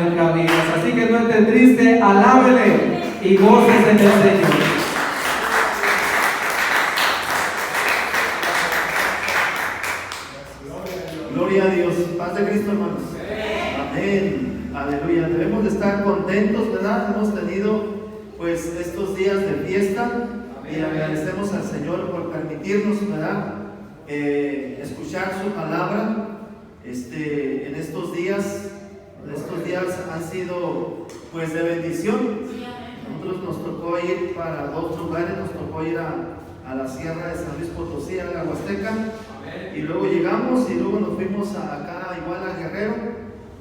nuestras vidas. Así que no esté triste, alábele y gócese en el Señor. Gloria a Dios. Paz de Cristo, hermanos. Amén. Aleluya. Debemos de estar contentos, ¿verdad? Hemos tenido pues estos días de fiesta y agradecemos al Señor por permitirnos, ¿verdad? Escuchar su palabra. En estos días han sido pues de bendición. Nosotros nos tocó ir para dos lugares, nos tocó ir a la sierra de San Luis Potosí, a la Huasteca, y luego llegamos y luego nos fuimos acá igual a Guerrero,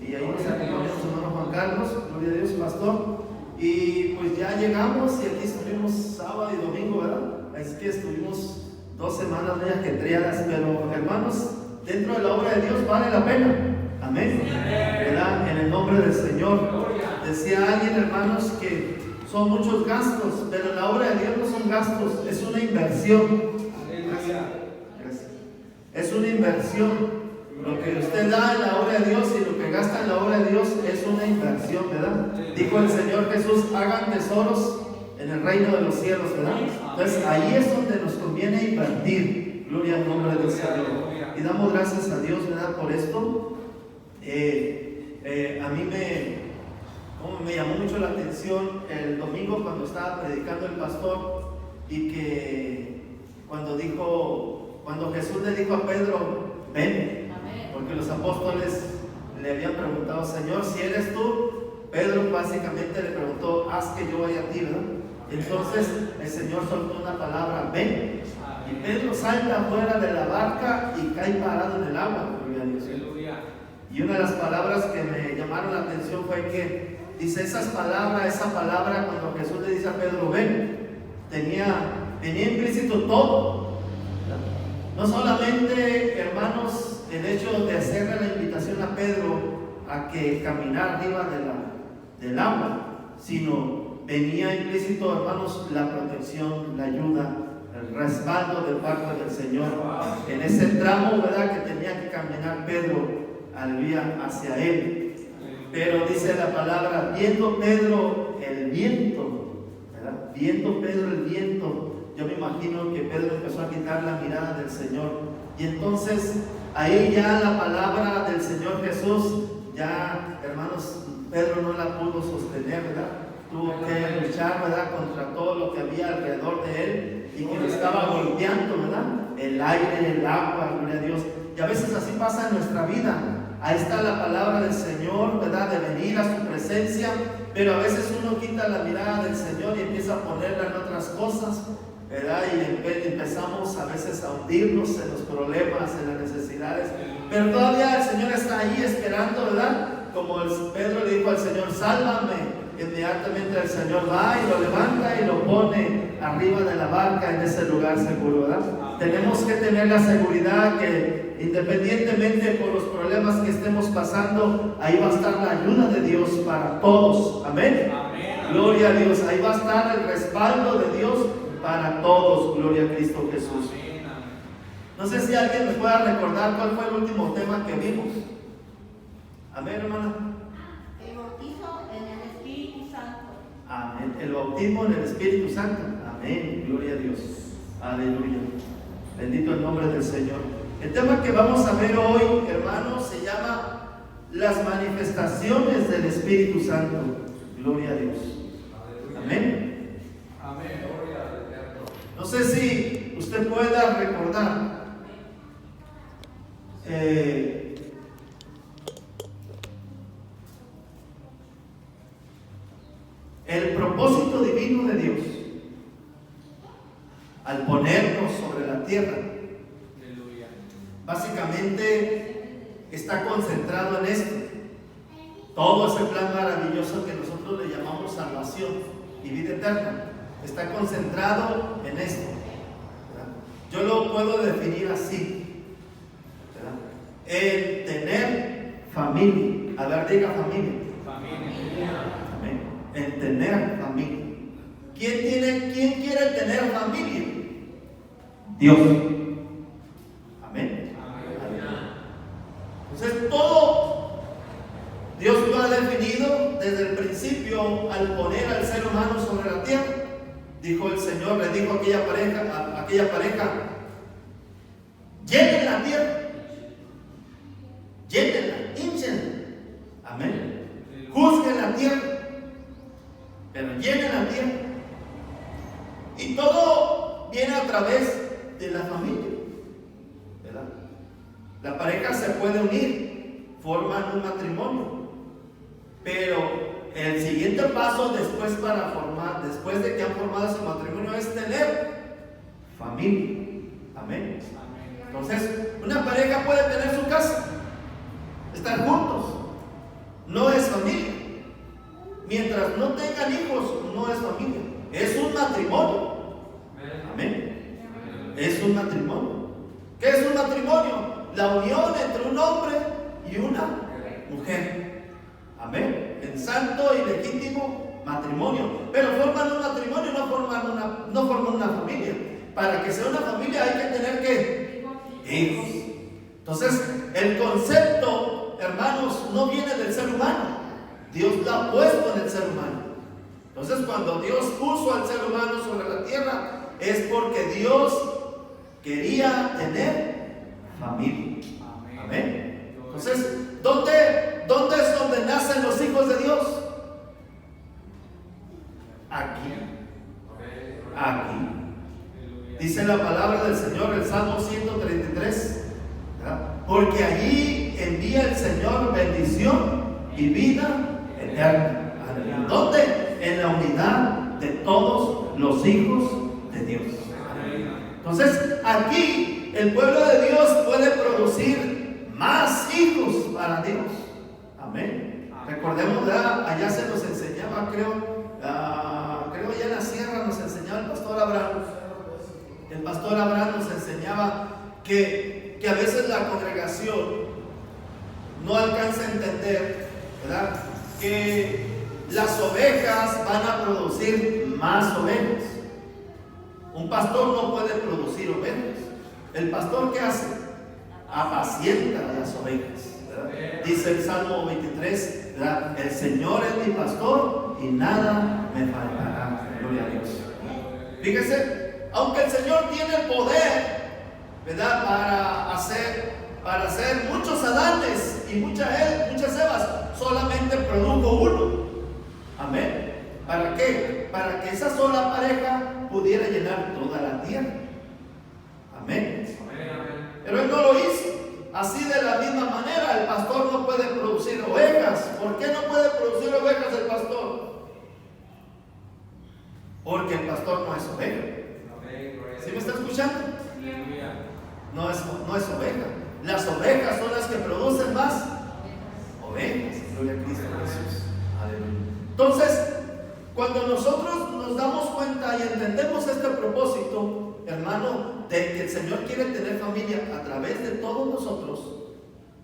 y ahí nos acompañó su hermano Juan Carlos, gloria a Dios, pastor, y pues ya llegamos y aquí estuvimos sábado y domingo, ¿verdad? Es que estuvimos 2 semanas muy ajetreadas, pero hermanos, dentro de la obra de Dios vale la pena. Amén. ¿Verdad? En el nombre del Señor. Decía alguien, hermanos, que son muchos gastos, pero la obra de Dios no son gastos, es una inversión. Gracias. Es una inversión. Lo que usted da en la obra de Dios y lo que gasta en la obra de Dios es una inversión, ¿verdad? Dijo el Señor Jesús, hagan tesoros en el reino de los cielos, ¿verdad? Entonces ahí es donde nos conviene invertir. Gloria al nombre del Señor. Y damos gracias a Dios, ¿verdad? Por esto. A mí me llamó mucho la atención el domingo cuando estaba predicando el pastor, y que cuando Jesús le dijo a Pedro, ven, porque los apóstoles le habían preguntado, Señor, si eres tú, Pedro básicamente le preguntó, haz que yo vaya a ti, ¿verdad? Entonces el Señor soltó una palabra, ven, y Pedro salta afuera de la barca y cae parado en el agua, gloria a Dios. Y una de las palabras que me llamaron la atención fue que dice esa palabra cuando Jesús le dice a Pedro, ven, tenía implícito todo. No solamente, hermanos, el hecho de hacerle la invitación a Pedro a que caminara arriba del agua, sino venía implícito, hermanos, la protección, la ayuda, el respaldo de parte del Señor en ese tramo, ¿verdad?, que tenía que caminar Pedro, aleluya, hacia él. Pero dice la palabra, viendo Pedro el viento, ¿verdad? Viendo Pedro el viento, yo me imagino que Pedro empezó a quitar la mirada del Señor, y entonces ahí ya la palabra del Señor Jesús, ya, hermanos, Pedro no la pudo sostener, ¿verdad? Tuvo que luchar, ¿verdad?, contra todo lo que había alrededor de él y que lo estaba golpeando, ¿verdad? El aire, el agua, gloria a Dios. Y a veces así pasa en nuestra vida. Ahí está la palabra del Señor, ¿verdad?, de venir a su presencia, pero a veces uno quita la mirada del Señor y empieza a ponerla en otras cosas, ¿verdad? Y empezamos a veces a hundirnos en los problemas, en las necesidades, pero todavía el Señor está ahí esperando, ¿verdad? Como Pedro le dijo al Señor, sálvame. Inmediatamente el Señor va y lo levanta y lo pone arriba de la barca en ese lugar seguro, ¿verdad? Tenemos que tener la seguridad que independientemente por los problemas que estemos pasando, ahí va a estar la ayuda de Dios para todos. Amén. Gloria a Dios. Ahí va a estar el respaldo de Dios para todos. Gloria a Cristo Jesús. No sé si alguien me pueda recordar cuál fue el último tema que vimos. Amén, hermana. El bautizo en el Espíritu Santo. Amén. El bautismo en el Espíritu Santo. Amén. Gloria a Dios. Aleluya. Bendito el nombre del Señor. El tema que vamos a ver hoy, hermanos, se llama las manifestaciones del Espíritu Santo. Gloria a Dios. Amén. Amén. Gloria al Eterno. No sé si usted pueda recordar el propósito divino de Dios al ponernos sobre la tierra. Básicamente está concentrado en esto. Todo ese plan maravilloso que nosotros le llamamos salvación y vida eterna está concentrado en esto, ¿verdad? Yo lo puedo definir así, ¿verdad? El tener familia. A ver, diga familia. Amén. El tener familia. ¿Quién quiere tener familia? Dios. Amén. Entonces todo Dios lo ha definido la tierra. Dijo el Señor, le dijo a aquella pareja, llenen la tierra, llénenla, hinchenla. Amén. Juzguen la tierra, pero llenen la tierra. Y todo viene a través de la familia, ¿verdad? La pareja se puede unir, forman un matrimonio, pero el siguiente paso después de que han formado ese matrimonio, es tener familia. Amén. Entonces, una pareja puede tener su casa, estar juntos, no es familia. Mientras no tengan hijos, no es familia, es un matrimonio. Amén. Es un matrimonio. ¿Qué es un matrimonio? La unión entre un hombre y una mujer. Amén. En santo y legítimo matrimonio. Pero forman un matrimonio, no forman una familia. Para que sea una familia hay que tener ¿qué? Hijos. Entonces, el concepto, hermanos, no viene del ser humano. Dios lo ha puesto en el ser humano. Entonces, cuando Dios puso al ser humano sobre la tierra, es porque Dios quería tener familia. Amén. Entonces, ¿dónde es donde nacen los hijos de Dios? Aquí. Dice la palabra del Señor, el Salmo 133, ¿verdad? Porque allí envía el Señor bendición y vida eterna. ¿Dónde? En la unidad de todos los hijos de Dios. Entonces, aquí el pueblo de Dios puede producir más hijos para Dios. Amén. Recordemos, allá se nos enseñaba, creo allá en la sierra nos enseñaba el pastor Abraham. El pastor Abraham nos enseñaba que a veces la congregación no alcanza a entender, ¿verdad?, que las ovejas van a producir más ovejas. Un pastor no puede producir ovejas. ¿El pastor qué hace? Apacienta a las ovejas, ¿verdad? Dice el Salmo 23, ¿verdad? El Señor es mi pastor y nada me faltará. Gloria a Dios. Fíjese, aunque el Señor tiene el poder, ¿verdad?, para hacer muchos Adanes y muchas Evas, solamente produjo uno. Amén. ¿Para qué? Para que esa sola pareja pudiera llenar toda la tierra. Amén. Pero él no lo hizo. Así de la misma manera, el pastor no puede producir ovejas. ¿Por qué no puede producir ovejas el pastor? Porque el pastor no es oveja. ¿Sí me está escuchando? No es oveja. Las ovejas son las que producen más ovejas. Gloria a Cristo Jesús. Aleluya. Entonces, cuando nosotros nos damos cuenta y entendemos este propósito, hermano, de que el Señor quiere tener familia a través de todos nosotros,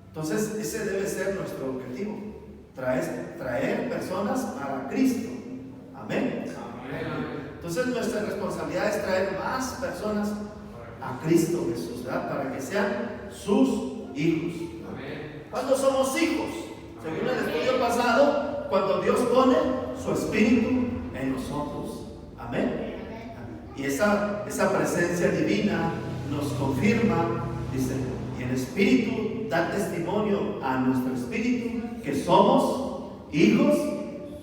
entonces ese debe ser nuestro objetivo, traer personas para Cristo. Amén. Entonces nuestra responsabilidad es traer más personas a Cristo Jesús, ¿verdad?, para que sean sus hijos. ¿Cuándo somos hijos? Según el estudio pasado, cuando Dios pone su espíritu en nosotros. Amén. Y esa presencia divina nos confirma, dice, y el espíritu da testimonio a nuestro espíritu que somos hijos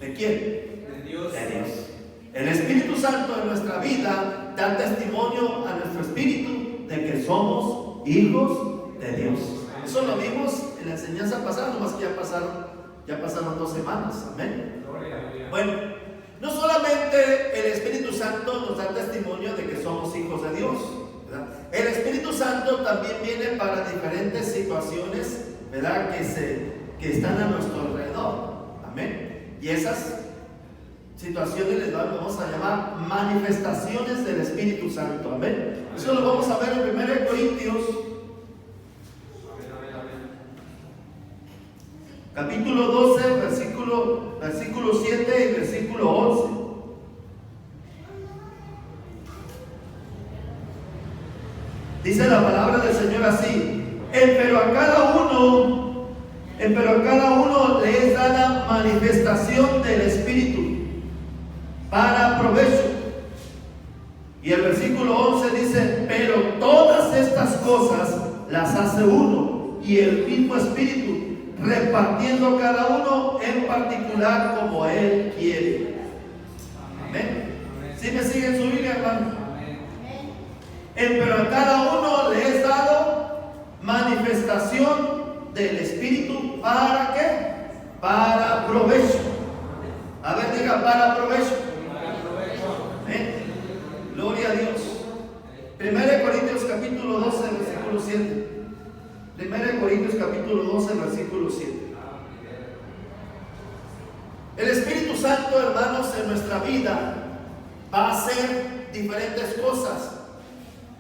¿de quién? De Dios. El Espíritu Santo en nuestra vida da testimonio a nuestro espíritu de que somos hijos de Dios. Eso lo vimos en la enseñanza pasada, nomás que ya pasaron 2 semanas. Amén. Bueno, no solamente el Espíritu Santo nos da testimonio de que somos hijos de Dios, ¿verdad? El Espíritu Santo también viene para diferentes situaciones, ¿verdad?, que están a nuestro alrededor. Amén. Y esas situaciones les vamos a llamar manifestaciones del Espíritu Santo. Amén. Eso lo vamos a ver en 1 Corintios capítulo 12, versículo 7 y versículo 11. Dice la palabra del Señor así: pero a cada uno le es dada manifestación del Espíritu para provecho. Y el versículo 11 dice, pero todas estas cosas las hace uno y el mismo Espíritu, repartiendo cada uno en particular como Él quiere. Amén. ¿Sí me siguen su Biblia, hermano? Pero a cada uno le es dado manifestación del Espíritu. ¿Para qué? Para provecho. A ver, diga, para provecho. Amén. Gloria a Dios. 1 Corintios capítulo 12, versículo 7. 1 Corintios capítulo 12, versículo 7. El Espíritu Santo, hermanos, en nuestra vida va a hacer diferentes cosas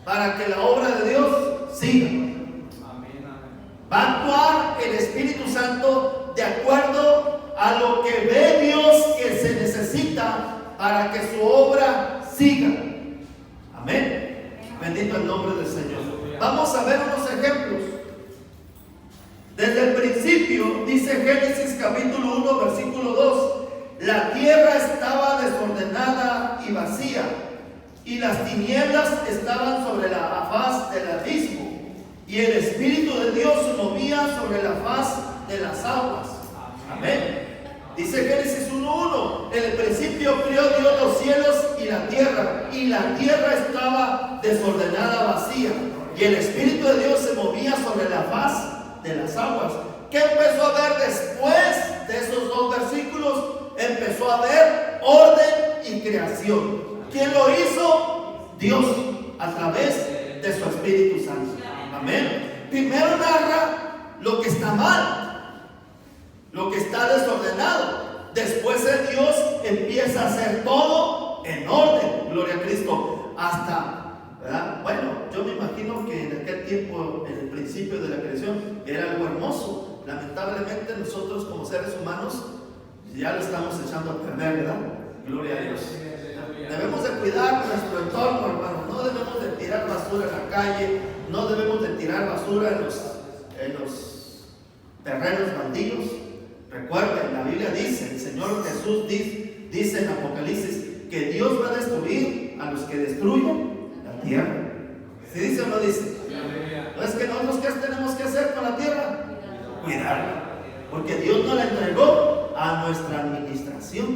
para que la obra de Dios siga. Va a actuar el Espíritu Santo de acuerdo a lo que ve Dios que se necesita para que su obra siga. Amén. Bendito el nombre del Señor. Vamos a ver unos ejemplos. Desde el principio, dice Génesis capítulo 1, versículo 2, la tierra estaba desordenada y vacía, y las tinieblas estaban sobre la faz del abismo, y el Espíritu de Dios se movía sobre la faz de las aguas. Amén. Dice Génesis 1:1, en el principio creó Dios los cielos y la tierra estaba desordenada, vacía, y el Espíritu de Dios se movía sobre la faz de las aguas. ¿Qué empezó a ver después de esos dos versículos? Empezó a ver orden y creación. ¿Quién lo hizo? Dios, a través de su Espíritu Santo. Amén. Primero narra lo que está mal, lo que está desordenado. Después el Dios empieza a hacer todo en orden. Gloria a Cristo. Hasta, ¿verdad? Bueno, yo me imagino que en aquel tiempo, en el principio de la creación, era algo hermoso. Lamentablemente nosotros como seres humanos ya lo estamos echando a perder, ¿verdad? Gloria a Dios. Debemos de cuidar nuestro entorno, hermano. No debemos de tirar basura en la calle, no debemos de tirar basura en los terrenos baldíos. Recuerden, la Biblia dice, el Señor Jesús dice en Apocalipsis que Dios va a destruir a los que destruyen la tierra. ¿Sí dice o no dice? ¿No es que nosotros qué tenemos que hacer con la tierra? Cuidarla, porque Dios nos la entregó a nuestra administración.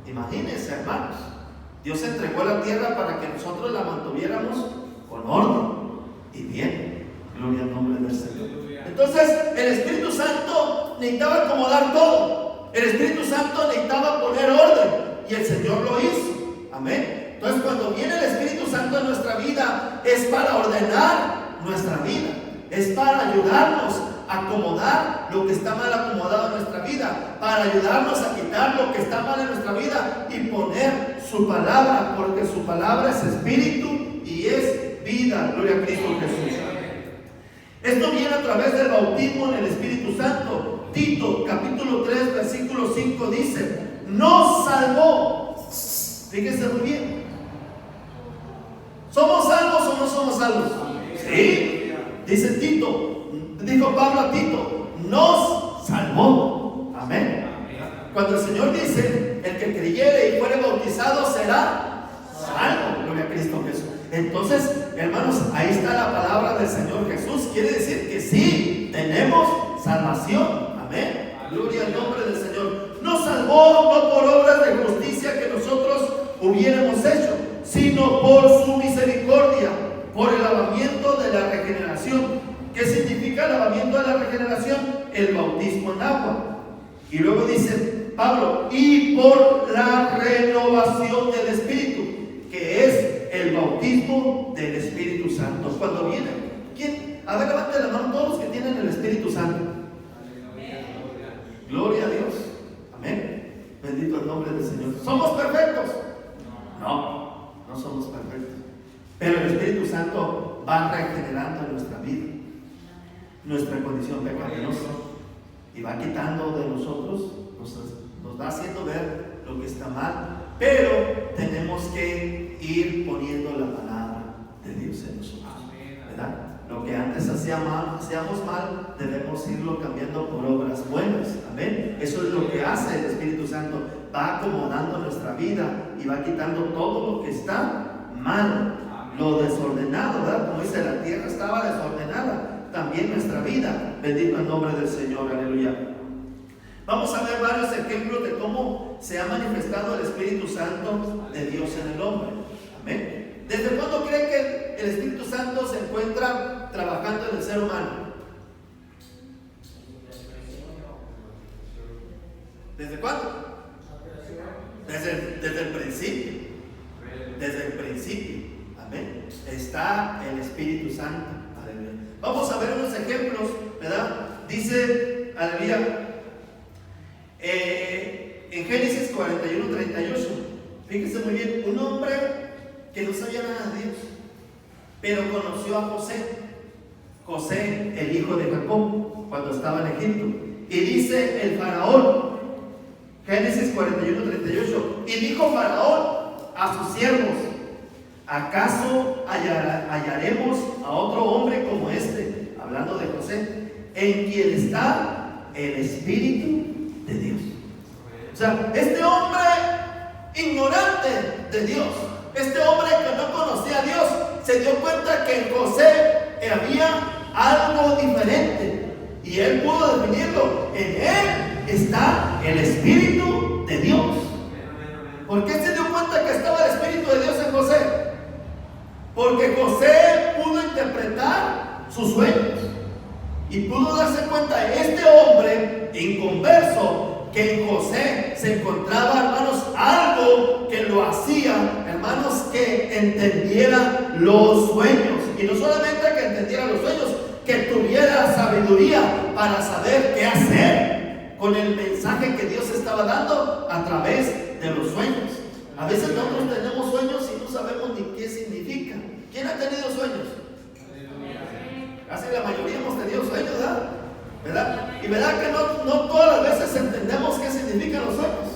Imagínense, hermanos, Dios entregó la tierra para que nosotros la mantuviéramos con orden y bien. Gloria al nombre del Señor. Entonces el Espíritu Santo necesitaba acomodar todo. El Espíritu Santo necesitaba poner orden y el Señor lo hizo. Amén. Entonces cuando viene el Espíritu Santo en nuestra vida es para ordenar nuestra vida, es para ayudarnos a acomodar lo que está mal acomodado en nuestra vida, para ayudarnos a quitar lo que está mal en nuestra vida y poner su palabra, porque su palabra es espíritu y es vida. Gloria a Cristo Jesús. Esto viene a través del bautismo en el Espíritu Santo. Tito capítulo 3 versículo 5 dice, nos salvó. Fíjese muy bien. ¿Somos salvos o no somos salvos? Sí. Dice Tito, dijo Pablo a Tito, nos salvó. Amén. Cuando el Señor dice, el que creyere y fuere bautizado será salvo. Gloria a Cristo Jesús. Entonces, hermanos, ahí está la palabra del Señor Jesús. Quiere decir que sí, tenemos salvación. Amén. Gloria al nombre del Señor. Nos salvó no por obras de justicia que nosotros hubiéramos hecho, sino por su misericordia, por el lavamiento de la regeneración. ¿Qué significa el lavamiento de la regeneración? El bautismo en agua. Y luego dice Pablo, y por la renovación del Espíritu, que es el bautismo del Espíritu Santo. Cuando viene, ¿quién? A ver, levanten la mano todos los que tienen el Espíritu Santo. Gloria a Dios. Amén. Bendito el nombre del Señor. ¿Somos perfectos? No, no somos perfectos. Pero el Espíritu Santo va regenerando en nuestra vida, nuestra condición pecaminosa, y va quitando de nosotros, nos va haciendo ver lo que está mal, pero tenemos que ir poniendo la palabra de Dios en nosotros, ¿verdad? Lo que antes hacíamos mal, debemos irlo cambiando por obras buenas. Amén. Eso es lo que hace el Espíritu Santo. va acomodando nuestra vida y va quitando todo lo que está mal, lo desordenado, ¿verdad? Como dice, la tierra estaba desordenada, también nuestra vida. Bendito el nombre del Señor, aleluya. Vamos a ver varios ejemplos de cómo se ha manifestado el Espíritu Santo de Dios en el hombre. Amén. ¿Desde cuándo cree que el Espíritu Santo se encuentra trabajando en el ser humano? ¿Desde cuándo? Desde el principio. Desde el principio. Amén. Está el Espíritu Santo. Aleluya. Vamos a ver unos ejemplos, ¿verdad? Dice, aleluya, en Génesis 41:38. Fíjense muy bien, un hombre que no sabía nada de Dios, pero conoció a José, el hijo de Jacob, cuando estaba en Egipto. Y dice el faraón, Génesis 41:38, y dijo Faraón a sus siervos: ¿acaso hallaremos a otro hombre como este? Hablando de José, en quien está el Espíritu de Dios. O sea, este hombre ignorante de Dios, este hombre que no conocía a Dios, se dio cuenta que en José había algo diferente, y él pudo definirlo: en él está el Espíritu de Dios. ¿Por qué se dio cuenta que estaba el Espíritu de Dios en José? Porque José pudo interpretar sus sueños y pudo darse cuenta de este hombre inconverso, que en José se encontraba, hermanos, algo que lo hacía, hermanos, que entendiera los sueños. Y no solamente que entendiera los sueños, que tuviera sabiduría para saber qué hacer con el mensaje que Dios estaba dando a través de los sueños. A veces nosotros tenemos sueños y no sabemos ni qué significa. ¿Quién ha tenido sueños? Casi la mayoría hemos tenido sueños, ¿verdad? Y verdad que no todas las veces entendemos qué significan los sueños,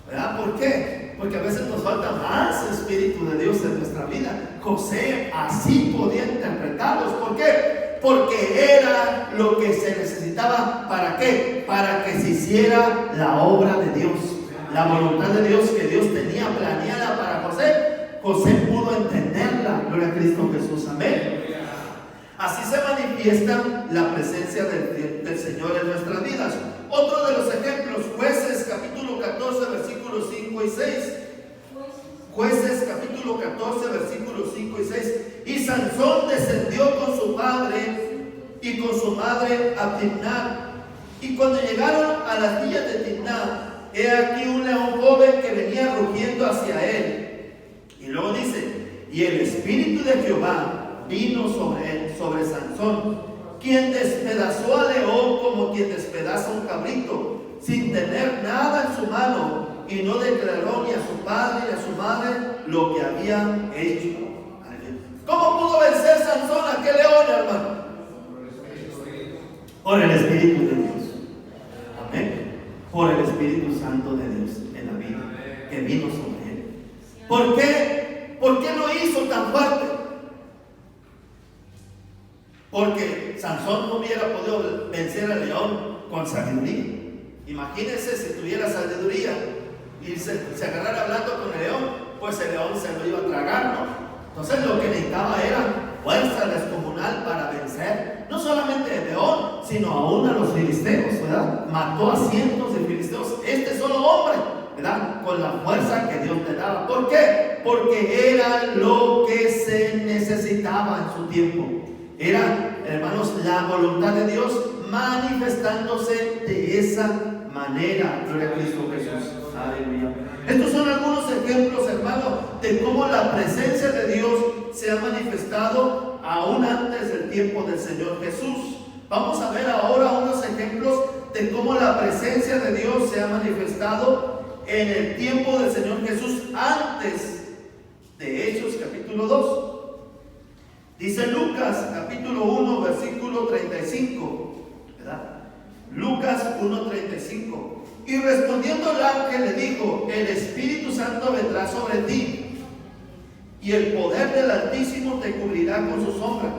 ¿verdad? ¿Por qué? Porque a veces nos falta más Espíritu de Dios en nuestra vida. José así podía interpretarlos. ¿Por qué? Porque era lo que se necesitaba. ¿Para qué? Para que se hiciera la obra de Dios, la voluntad de Dios que Dios tenía planeada para José. José pudo entenderla. Gloria a Cristo Jesús, amén. Así se manifiesta la presencia del Señor en nuestras vidas. Otro de los ejemplos, Jueces capítulo 14 versículos 5 y 6. Jueces capítulo 14 versículos 5 y 6. Y Sansón descendió con su padre y con su madre a Timnat. Y cuando llegaron a las villas de Timnat, he aquí un león joven que venía rugiendo hacia él. Y luego dice: y el Espíritu de Jehová vino sobre él, sobre Sansón, quien despedazó al león como quien despedaza un cabrito, sin tener nada en su mano, y no declaró ni a su padre ni a su madre lo que había hecho. ¿Cómo pudo vencer Sansón a aquel león, hermano? Por el Espíritu de Dios. Amén. Por el Espíritu Santo de Dios en la vida que vino sobre él. ¿Por qué? ¿Por qué lo hizo tan fuerte? Porque Sansón no hubiera podido vencer al león con sabiduría. Imagínense si tuviera sabiduría y se agarrara hablando con el león, pues el león se lo iba a tragar, ¿no? Entonces lo que necesitaba era fuerza descomunal para vencer, no solamente el león, sino aún a los filisteos, ¿verdad? Mató a cientos de filisteos, este solo hombre, ¿verdad? Con la fuerza que Dios le daba. ¿Por qué? Porque era lo que se necesitaba en su tiempo. Era, hermanos, la voluntad de Dios manifestándose de esa manera. Gloria a Cristo Jesús. Aleluya. Estos son algunos ejemplos, hermanos, de cómo la presencia de Dios se ha manifestado aún antes del tiempo del Señor Jesús. Vamos a ver ahora unos ejemplos de cómo la presencia de Dios se ha manifestado en el tiempo del Señor Jesús antes de Hechos capítulo 2. Dice Lucas capítulo 1 versículo 35, ¿verdad? Lucas 1:35. Y respondiendo el ángel le dijo: el Espíritu Santo vendrá sobre ti, y el poder del Altísimo te cubrirá con su sombra,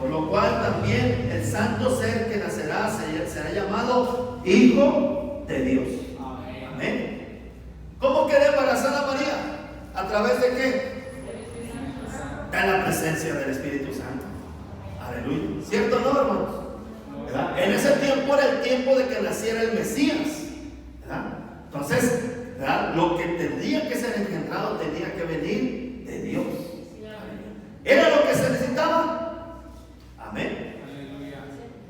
por lo cual también el santo ser que nacerá será llamado Hijo de Dios. ¿A través de qué? De la presencia del Espíritu Santo. Aleluya. ¿Cierto o no, hermanos? ¿Verdad? En ese tiempo era el tiempo de que naciera el Mesías, ¿verdad? Entonces, ¿verdad? Lo que tendría que ser engendrado tenía que venir de Dios. ¿Era lo que se necesitaba? Amén.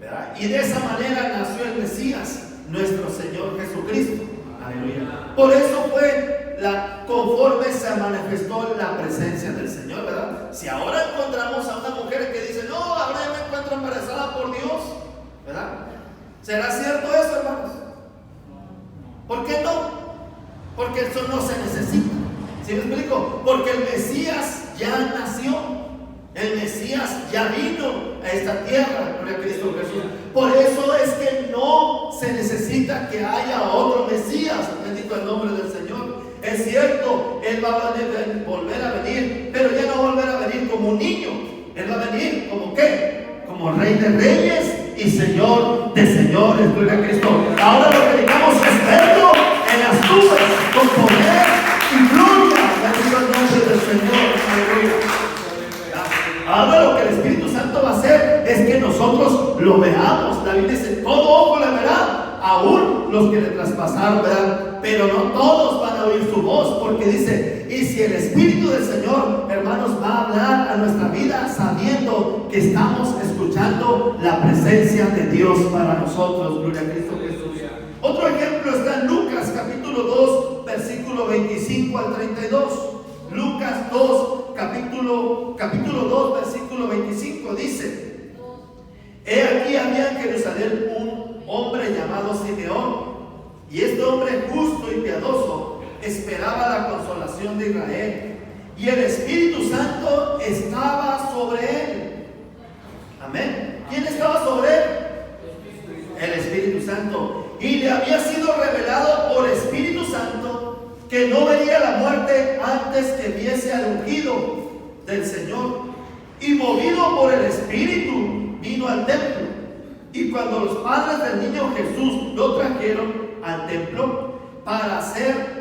¿Verdad? Y de esa manera nació el Mesías, nuestro Señor Jesucristo. Aleluya. Por eso fue conforme se manifestó la presencia del Señor, ¿verdad? Si ahora encontramos a una mujer que dice, no, ahora yo me encuentro embarazada por Dios, ¿verdad? ¿Será cierto eso, hermanos? ¿Por qué no? Porque eso no se necesita. ¿Sí me explico? Porque el Mesías ya nació. El Mesías ya vino a esta tierra, gloria a Cristo Jesús. Por eso es que no se necesita que haya otro Mesías. Bendito el nombre del Señor. Es cierto, Él va a volver a venir, pero ya no va a volver a venir como un niño. Él va a venir como ¿qué? Como Rey de Reyes y Señor de Señores, gloria a Cristo. Ahora lo que necesitamos es verlo en las nubes con poder y gloria. Bendito el nombre del Señor. Aleluya. Ahora lo que el Espíritu Santo va a hacer es que nosotros lo veamos. La Biblia dice, todo ojo le verá, aún los que le traspasaron verán, pero no todos van a oír su voz, porque dice, y si el Espíritu del Señor, hermanos, va a hablar a nuestra vida sabiendo que estamos escuchando la presencia de Dios para nosotros, gloria a Cristo Jesús. Otro ejemplo está en Lucas capítulo 2 versículo 25 al 32. Lucas 2 capítulo 2 versículo 25 dice, he aquí había en Jerusalén un hombre llamado Simeón, y este hombre justo y piadoso esperaba la consolación de Israel, y el Espíritu Santo estaba sobre él. Amén. ¿Quién estaba sobre él? El Espíritu Santo. Y le había sido revelado por Espíritu Santo que no vería la muerte antes que viese al ungido del Señor. Y movido por el Espíritu vino al templo. Y cuando los padres del niño Jesús lo trajeron al templo para hacer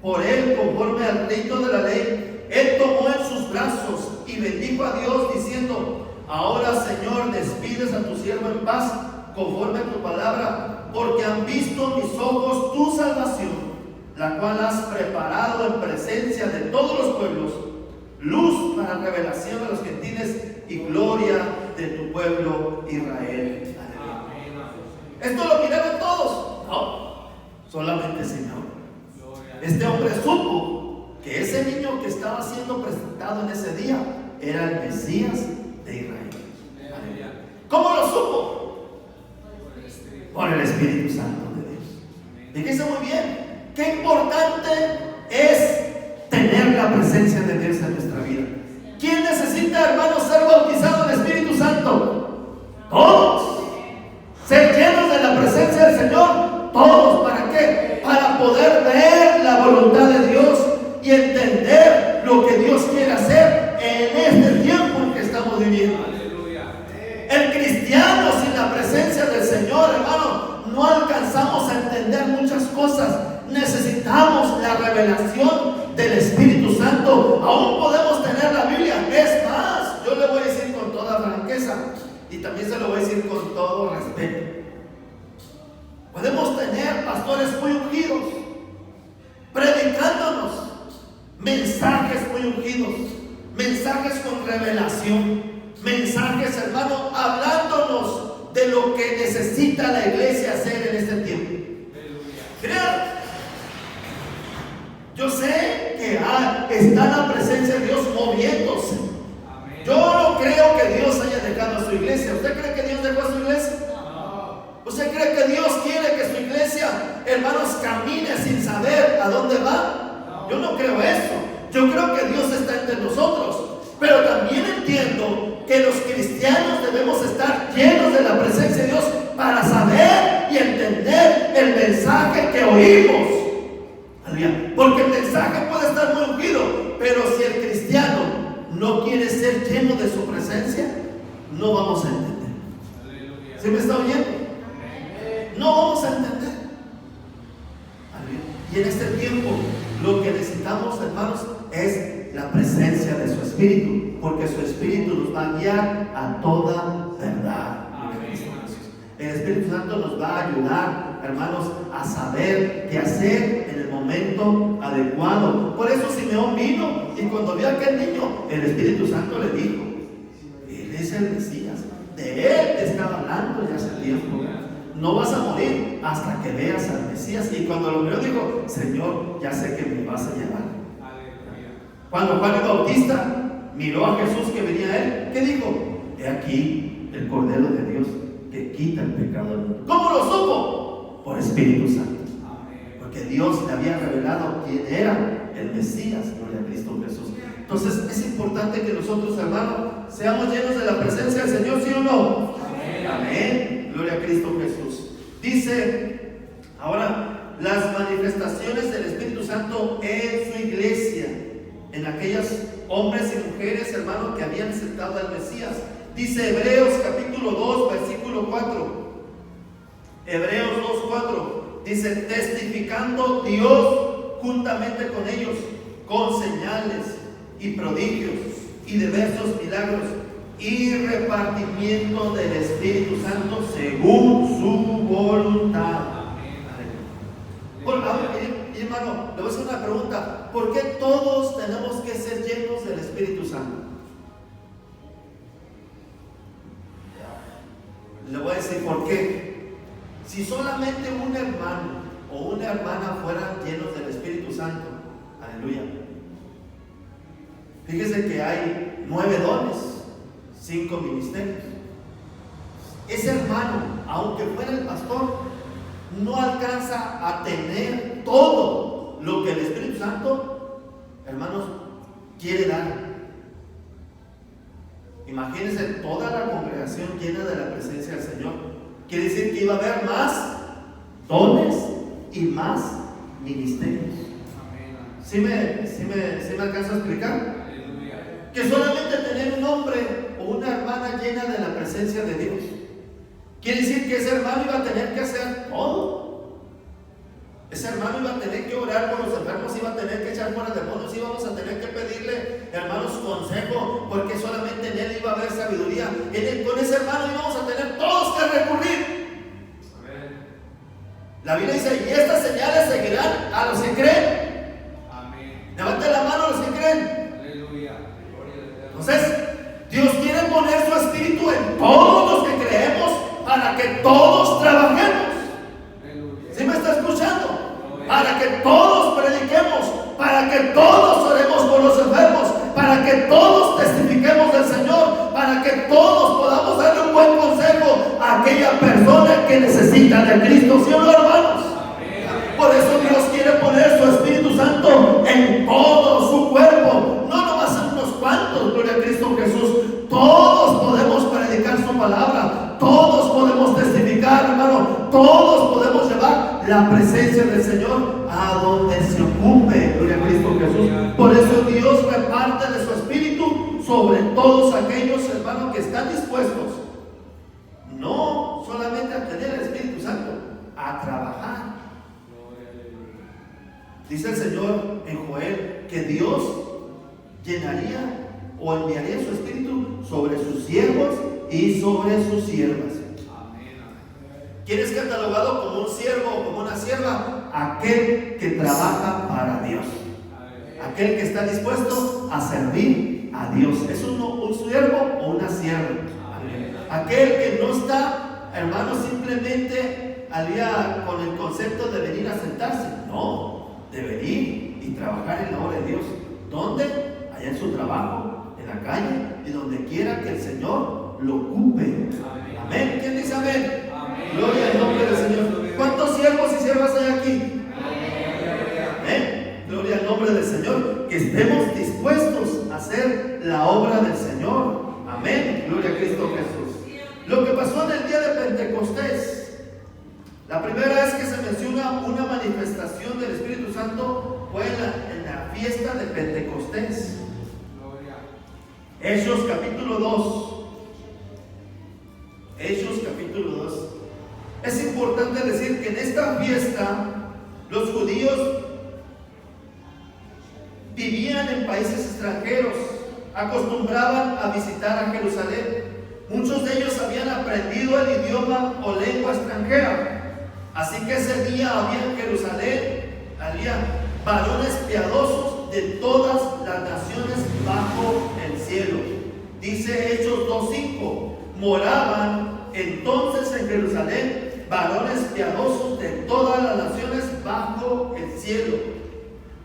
por él conforme al rito de la ley, él tomó en sus brazos y bendijo a Dios diciendo, ahora Señor, despides a tu siervo en paz conforme a tu palabra, porque han visto mis ojos tu salvación, la cual has preparado en presencia de todos los pueblos, luz para revelación a los gentiles y gloria de tu pueblo Israel. Aleluya. ¿Esto lo miraron todos? No, solamente Simeón. Este hombre supo que ese niño que estaba siendo presentado en ese día era el Mesías de Israel. Aleluya. ¿Cómo lo supo? Por el Espíritu Santo de Dios. Fíjense muy bien. Qué importante es tener la presencia de Dios en nuestra vida. ¿Quién necesita, hermanos, ser bautizado en el Espíritu Santo? Todos. Ser llenos de la presencia del Señor. Todos. ¿Para qué? Para poder ver la voluntad de Dios y entender lo que Dios quiere hacer en este tiempo en que estamos viviendo. El cristiano sin la presencia del Señor, hermano, no alcanzamos a entender muchas cosas. Necesitamos la revelación del Espíritu Santo. Aún podemos tener la Biblia. Es más, yo le voy a decir con toda franqueza y también se lo voy a decir con todo respeto. Podemos tener pastores muy ungidos, predicándonos mensajes muy ungidos, mensajes con revelación, mensajes, hermano, hablándonos de lo que necesita la iglesia hacer en este tiempo. Crean. Yo sé que está la presencia de Dios moviéndose. Yo no creo que Dios haya dejado a su iglesia. ¿Usted cree que Dios dejó a su iglesia? ¿Usted cree que Dios quiere que su iglesia, hermanos, camine sin saber a dónde va? Yo no creo eso. Yo creo que Dios está entre nosotros. Pero también entiendo que los cristianos debemos estar llenos de la presencia de Dios para saber y entender el mensaje que oímos. Porque el mensaje puede estar muy ungido, pero si el cristiano no quiere ser lleno de su presencia, no vamos a entender. ¿Sí me está oyendo? No vamos a entender. Y en este tiempo lo que necesitamos, hermanos, es presencia de su Espíritu, porque su Espíritu nos va a guiar a toda verdad. El Espíritu Santo nos va a ayudar, hermanos, a saber qué hacer en el momento adecuado. Por eso Simeón vino y cuando vio a aquel niño, el Espíritu Santo le dijo: Él es el Mesías, de Él te estaba hablando ya hace tiempo. No vas a morir hasta que veas al Mesías. Y cuando lo miró dijo: Señor, ya sé que me vas a llevar. Cuando Juan el Bautista miró a Jesús que venía a él, ¿qué dijo? He aquí el Cordero de Dios que quita el pecado del mundo. ¿Cómo lo supo? Por Espíritu Santo. Porque Dios le había revelado quién era el Mesías, gloria a Cristo Jesús. Entonces es importante que nosotros, hermanos, seamos llenos de la presencia del Señor, ¿sí o no? Amén. Gloria a Cristo Jesús. Dice ahora las manifestaciones del Espíritu Santo en su iglesia, en aquellos hombres y mujeres, hermanos, que habían aceptado al Mesías. Dice Hebreos capítulo 2, versículo 4. Hebreos 2:4 dice: testificando Dios juntamente con ellos, con señales y prodigios y diversos milagros y repartimiento del Espíritu Santo según su voluntad. Bueno, hermano, le voy a hacer una pregunta: ¿por qué todos tenemos que ser llenos del Espíritu Santo? Le voy a decir por qué. Si solamente un hermano o una hermana fueran llenos del Espíritu Santo, aleluya. Fíjese que hay 9 dones, 5 ministerios. Ese hermano, aunque fuera el pastor, no alcanza a tener todo lo que el Espíritu Santo, hermanos, quiere dar. Imagínense toda la congregación llena de la presencia del Señor. Quiere decir que iba a haber más dones y más ministerios. ¿Sí me alcanza a explicar? Que solamente tener un hombre o una hermana llena de la presencia de Dios quiere decir que ese hermano iba a tener que hacer todo. Ese hermano iba a tener que orar por los enfermos, iba a tener que echar fuera demonios, íbamos a tener que pedirle, hermanos, consejo, porque solamente en él iba a haber sabiduría. Con ese hermano íbamos a tener todos que recurrir. Amén. La Biblia dice: y estas señales seguirán a los que creen. Amén. Levanten la mano a los que creen. Aleluya. Entonces, Dios quiere poner su Espíritu en todos los que creemos para que todos trabajemos. ¿Sí me está escuchando? Para que todos prediquemos, para que todos oremos por los enfermos, para que todos testifiquemos del Señor, para que todos podamos darle un buen consejo a aquella persona que necesita de Cristo, ¿sí o no, hermanos? Por eso Dios quiere poner su Espíritu Santo en todo su cuerpo, no nomás en unos cuantos, gloria a Cristo Jesús. Todos podemos predicar su palabra, todos podemos testificar, hermano, todos podemos llevar la presencia del Señor a donde se ocupe, gloria a Cristo Jesús. Por eso Dios reparte de su Espíritu sobre todos aquellos, hermanos, que están dispuestos, no solamente a tener el Espíritu Santo, a trabajar. Dice el Señor en Joel que Dios llenaría o enviaría su Espíritu sobre sus siervos y sobre sus siervas. ¿Quién es catalogado como un siervo o como una sierva? Aquel que trabaja para Dios, aquel que está dispuesto a servir a Dios. ¿Es un siervo o una sierva? Aquel que no está, hermano, simplemente al día con el concepto de venir a sentarse. No, de venir y trabajar en la obra de Dios. ¿Dónde? Allá en su trabajo, en la calle y donde quiera que el Señor lo ocupe. Amén. ¿Quién dice amén? Gloria al nombre del Señor. ¿Cuántos siervos y siervas hay aquí? Amén. Gloria al nombre del Señor. Que estemos dispuestos a hacer la obra del Señor. Amén. Gloria a Cristo Jesús. Lo que pasó en el día de Pentecostés, la primera vez que se menciona una manifestación del Espíritu Santo fue en la fiesta de Pentecostés. Hechos capítulo 2. Hechos capítulo 2. Es importante decir que en esta fiesta los judíos vivían vivían en países extranjeros acostumbraban a visitar a Jerusalén. Muchos de ellos habían aprendido el idioma o lengua extranjera. Así que ese día había en Jerusalén, había varones piadosos de todas las naciones bajo el cielo. Dice Hechos 2:5, moraban entonces en Jerusalén varones piadosos de todas las naciones bajo el cielo.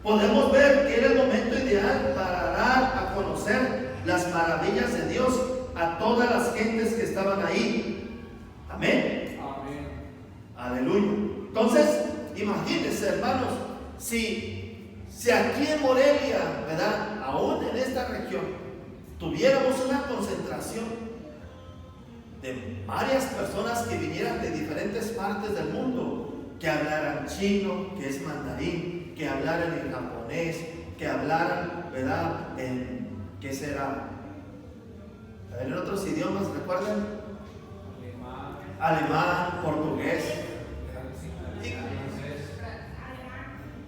Podemos ver que era el momento ideal para dar a conocer las maravillas de Dios a todas las gentes que estaban ahí. Amén. Amén. Aleluya. Entonces, imagínense, hermanos, si aquí en Morelia, ¿verdad?, aún en esta región, tuviéramos una concentración de varias personas que vinieran de diferentes partes del mundo, que hablaran chino, que es mandarín, que hablaran en japonés, que hablaran, ¿verdad?, ¿qué será? En otros idiomas, ¿recuerdan? Alemán, portugués.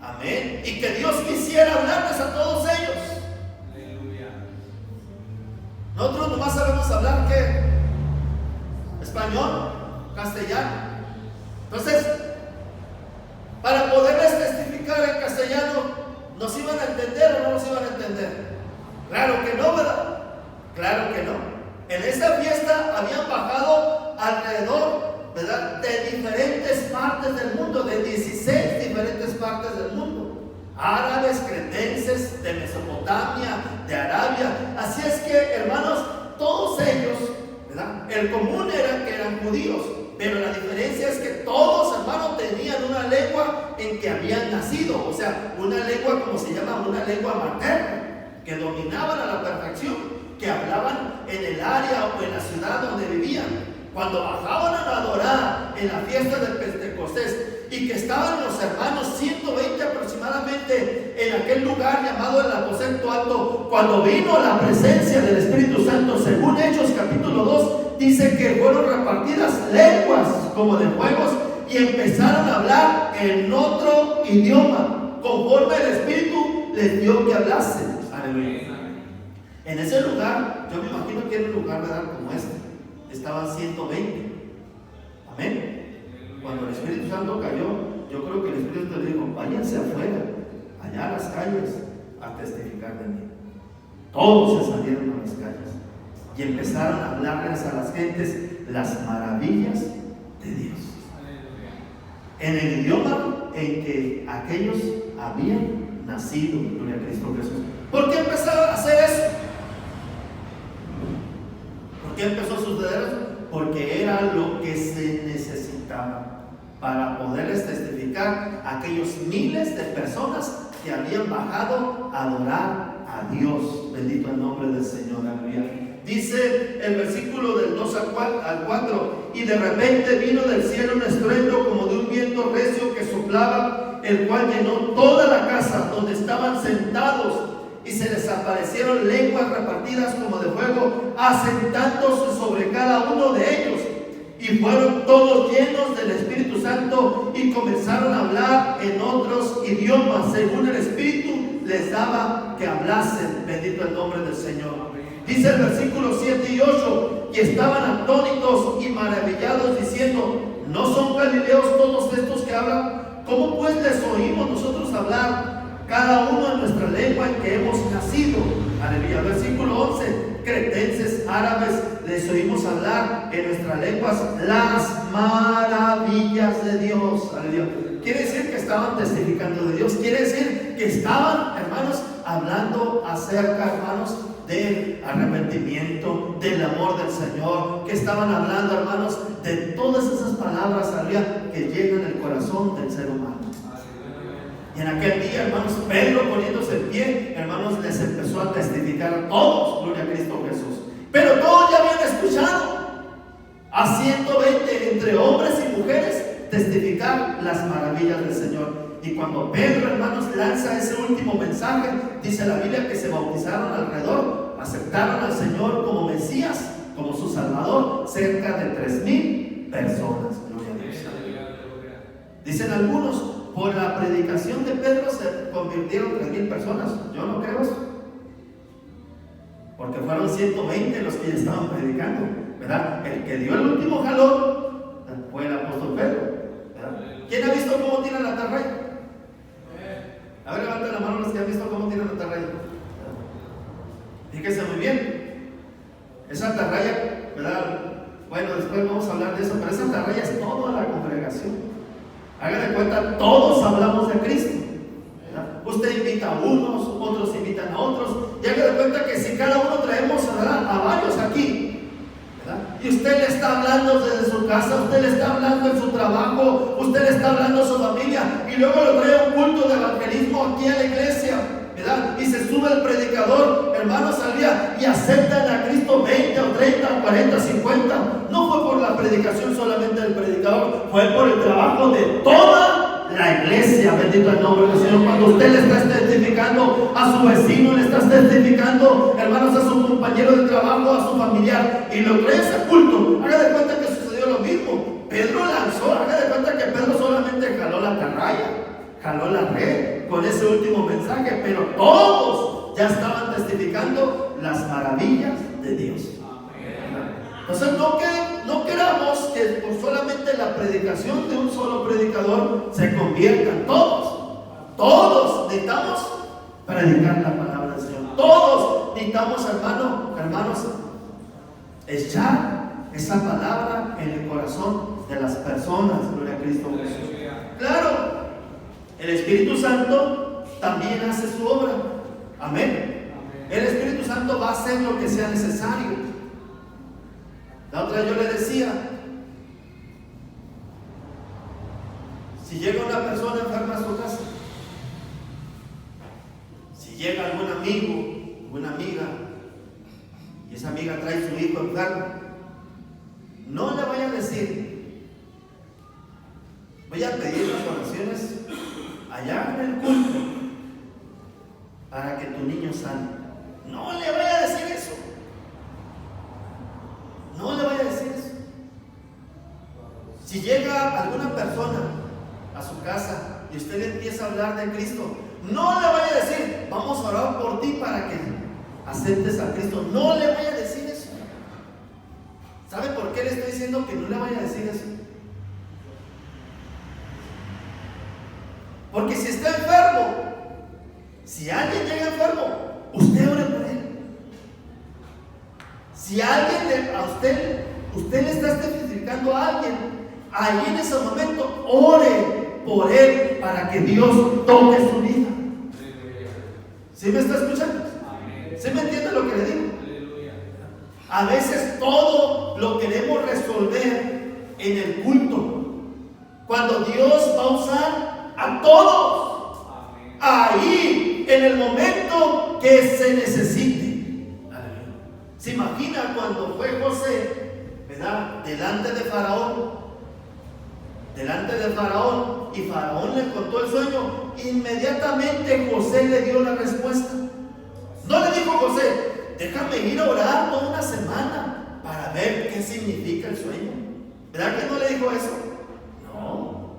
Amén. Y que Dios quisiera hablarles a todos ellos. Nosotros nomás sabemos hablar ¿qué? Español, castellano. Entonces, para poderles testificar en castellano, ¿nos iban a entender o no nos iban a entender? Claro que no, ¿verdad? Claro que no. En esta fiesta habían bajado alrededor, ¿verdad?, de diferentes partes del mundo, de 16 diferentes partes del mundo. Árabes, cretenses, de Mesopotamia, de Arabia. Así es que, hermanos, todos ellos, ¿verdad?, el común era que eran judíos, pero la diferencia es que todos, hermanos, tenían una lengua en que habían nacido, o sea, una lengua, como se llama, una lengua materna, que dominaban a la perfección, que hablaban en el área o en la ciudad donde vivían. Cuando bajaban a adorar en la fiesta del Pentecostés y que estaban los hermanos 120 aproximadamente en aquel lugar llamado el aposento alto, cuando vino la presencia del Espíritu Santo, según Hechos capítulo 2, dice que fueron repartidas lenguas como de fuegos y empezaron a hablar en otro idioma, conforme el Espíritu les dio que hablasen. Aleluya. En ese lugar, yo me imagino que era un lugar, ¿verdad?, como este. Estaban 120. Amén. Cuando el Espíritu Santo cayó, yo creo que el Espíritu Santo le dijo: váyanse afuera, allá a las calles, a testificar de mí. Todos se salieron a las calles y empezaron a hablarles a las gentes las maravillas de Dios, en el idioma en que aquellos habían nacido. Gloria a Cristo Jesús. ¿Por qué empezaron a hacer eso? ¿Por qué empezó a suceder eso? Porque era lo que se necesitaba para poderles testificar a aquellos miles de personas que habían bajado a adorar a Dios. Bendito el nombre del Señor. Aleluya. Dice el versículo del 2 al 4: y de repente vino del cielo un estruendo como de un viento recio que soplaba, el cual llenó toda la casa donde estaban sentados, y se les aparecieron lenguas repartidas como de fuego, asentándose sobre cada uno de ellos. Y fueron todos llenos del Espíritu Santo y comenzaron a hablar en otros idiomas, según el Espíritu les daba que hablasen. Bendito el nombre del Señor. Dice el versículo 7 y 8: y estaban atónitos y maravillados, diciendo: ¿no son galileos todos estos que hablan? ¿Cómo pues les oímos nosotros hablar, cada uno en nuestra lengua en que hemos nacido? Aleluya. Versículo 11: cretenses, árabes, les oímos hablar en nuestras lenguas las maravillas de Dios. Aleluya. Quiere decir que estaban testificando de Dios. Quiere decir que estaban, hermanos, hablando acerca, hermanos, del arrepentimiento, del amor del Señor, que estaban hablando, hermanos, de todas esas palabras, aleluya, que llegan al corazón del ser humano. Y en aquel día, hermanos, Pedro, poniéndose en pie, hermanos, les empezó a testificar a todos, gloria a Cristo Jesús. Pero todos ya habían escuchado a 120 entre hombres y mujeres testificar las maravillas del Señor. Y cuando Pedro, hermanos, lanza ese último mensaje, dice la Biblia que se bautizaron alrededor, aceptaron al Señor como Mesías, como su Salvador, cerca de 3,000 personas. Gloria a Dios. Dicen algunos, por la predicación de Pedro se convirtieron 3,000 personas. Yo no creo eso. fueron 120 los que ya estaban predicando, ¿verdad? El que dio el último jalón fue el apóstol Pedro, ¿verdad? ¿Quién ha visto cómo tiran la atarraya? A ver, levanten la mano los que han visto cómo tiran la atarraya. Fíjense muy bien, esa atarraya, ¿verdad? Bueno, después vamos a hablar de eso, pero esa atarraya es toda la congregación. Hagan de cuenta, todos hablamos de Cristo, ¿verdad? Usted invita a unos, otros invitan a otros, y hagan de cuenta que si cada uno traemos, ¿verdad?, a varios aquí, ¿verdad? Y usted le está hablando desde su casa, usted le está hablando en su trabajo, usted le está hablando a su familia, y luego lo trae a un culto de evangelismo aquí a la iglesia, ¿verdad? Y se sube el predicador, hermanos, al día y aceptan a Cristo 20 o 30 o 40, 50. No fue por la predicación solamente del predicador, fue por el trabajo de toda la iglesia. Bendito el nombre del Señor. Cuando usted le está testificando a su vecino, le está testificando, hermanos, a su compañero de trabajo, a su familiar, y lo trae a ese culto, haga de cuenta que sucedió lo mismo. Pedro lanzó, haga de cuenta que Pedro solamente jaló la atarraya, jaló la red con ese último mensaje, pero todos ya estaban testificando las maravillas de Dios. Entonces no queramos que por solamente la predicación de un solo predicador se conviertan. Todos necesitamos predicar la palabra del Señor. Todos necesitamos, hermanos, echar esa palabra en el corazón de las personas. Gloria a Cristo Jesús. Claro, el Espíritu Santo también hace su obra. Amén. El Espíritu Santo va a hacer lo que sea necesario. La otra yo le decía, si llega una persona enferma a su casa, si llega algún amigo, alguna amiga, y esa amiga trae su hijo enfermo, no le vaya a decir, voy a pedir las oraciones allá en el culto para que tu niño sane. No le vaya a decir eso. No le vaya a decir eso. Si llega alguna persona a su casa y usted le empieza a hablar de Cristo, no le vaya a decir, vamos a orar por ti para que aceptes a Cristo. No le vaya a decir eso. ¿Sabe por qué le estoy diciendo que no le vaya a decir eso? Porque si está enfermo, si alguien llega enfermo, usted ore por él. Si alguien usted le está testificando a alguien, ahí en ese momento ore por él para que Dios toque su vida. ¿Sí me está escuchando? ¿Sí me entiende lo que le digo? A veces todo lo queremos resolver en el culto, cuando Dios va a usar a todos ahí en el momento que se necesite. ¿Se imagina cuando fue José, ¿verdad?, delante de Faraón? Y Faraón le contó el sueño. Inmediatamente José le dio la respuesta. No le dijo José, déjame ir a orar toda una semana para ver qué significa el sueño. ¿Verdad que no le dijo eso? No.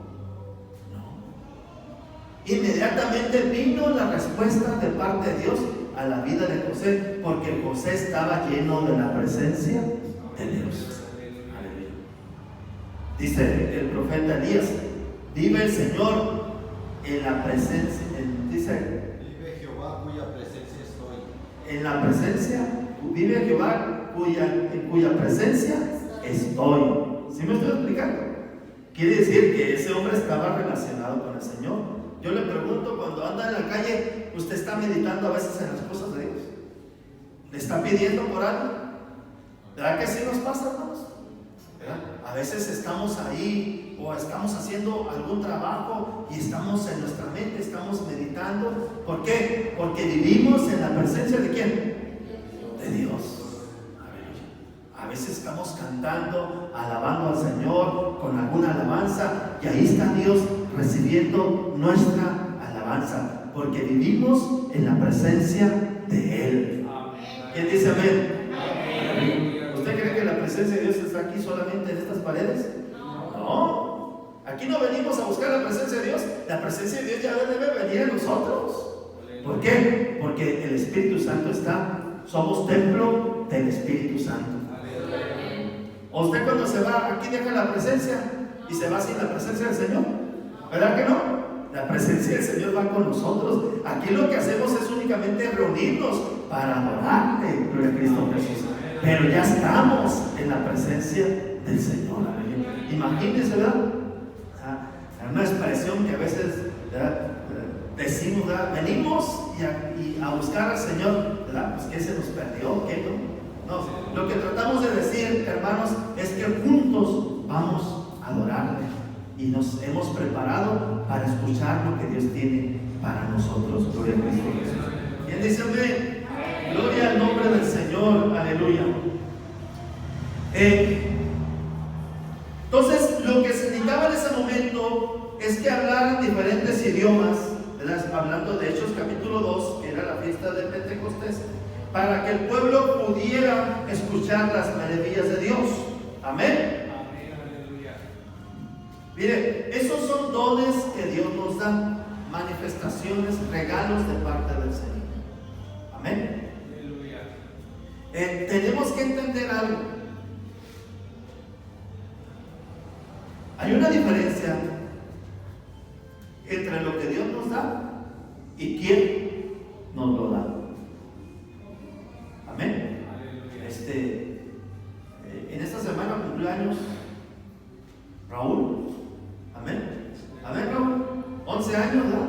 Inmediatamente vino la respuesta de parte de Dios a la vida de José, porque José estaba lleno de la presencia de Dios. Aleluya. Dice el profeta Elías, vive el Señor en la presencia, vive Jehová cuya presencia estoy. En la presencia, vive Jehová en cuya presencia estoy. ¿Sí me estoy explicando? Quiere decir que ese hombre estaba relacionado con el Señor. Yo le pregunto, cuando anda en la calle, ¿usted está meditando a veces en las cosas de Dios? ¿Le está pidiendo por algo? ¿Verdad que sí nos pasa, hermanos? ¿Verdad? A veces estamos ahí o estamos haciendo algún trabajo y estamos en nuestra mente, estamos meditando. ¿Por qué? Porque vivimos en la presencia de ¿quién? De Dios. A veces estamos cantando, alabando al Señor con alguna alabanza, y ahí está Dios recibiendo nuestra alabanza, porque vivimos en la presencia de Él. ¿Quién dice amén? Amén. ¿Usted cree que la presencia de Dios está aquí solamente en estas paredes? No. Aquí no venimos a buscar la presencia de Dios. La presencia de Dios ya debe venir en nosotros. ¿Por qué? Porque el Espíritu Santo está somos templo del Espíritu Santo. ¿O usted cuando se va aquí deja la presencia y se va sin la presencia del Señor? ¿Verdad que no? La presencia del Señor va con nosotros. Aquí lo que hacemos es únicamente reunirnos para adorarle, gloria a Cristo Jesús. Pero ya estamos en la presencia del Señor. Imagínense, ¿verdad? Una expresión que a veces, ¿verdad?, decimos, ¿verdad?, venimos y a buscar al Señor, ¿verdad? Pues ¿qué se nos perdió? ¿Qué no? No, lo que tratamos de decir, hermanos, es que juntos vamos a adorarle y nos hemos preparado para escuchar lo que Dios tiene para nosotros. Gloria a Cristo Jesús. ¿Quién dice amén? Gloria al nombre del Señor. Aleluya. Entonces, lo que se indicaba en ese momento es que hablaran diferentes idiomas, ¿verdad? Hablando de Hechos capítulo 2, que era la fiesta de Pentecostés, para que el pueblo pudiera escuchar las maravillas de Dios. Amén. Mire, esos son dones que Dios nos da, manifestaciones, regalos de parte del Señor. Amén. Tenemos que entender algo. Hay una diferencia entre lo que Dios nos da y quién nos lo da. Amén. En esta semana cumplió años Raúl. Amén. Amén, Raúl. 11 años, ¿verdad?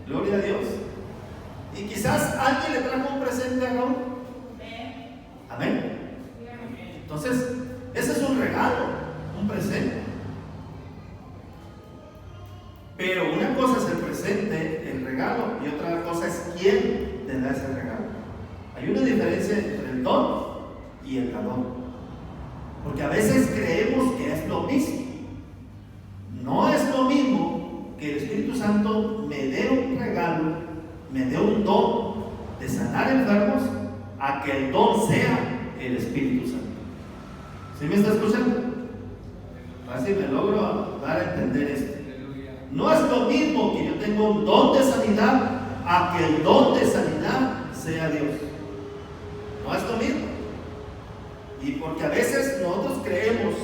Gloria a Dios. Y quizás alguien le trajo un presente a Raúl. Amén. Entonces, ese es un regalo, un presente. Pero una cosa es el presente, el regalo, y otra cosa es quién te da ese regalo. Hay una diferencia entre el don y el dador. Porque a veces creemos que es lo mismo. No es lo mismo que el Espíritu Santo me dé un regalo, me dé un don de sanar enfermos, a que el don sea el Espíritu Santo. ¿Sí me está escuchando? A ver si me logro dar a entender esto. No es lo mismo que yo tenga un don de sanidad a que el don de sanidad sea Dios. No es lo mismo. Y porque a veces nosotros creemos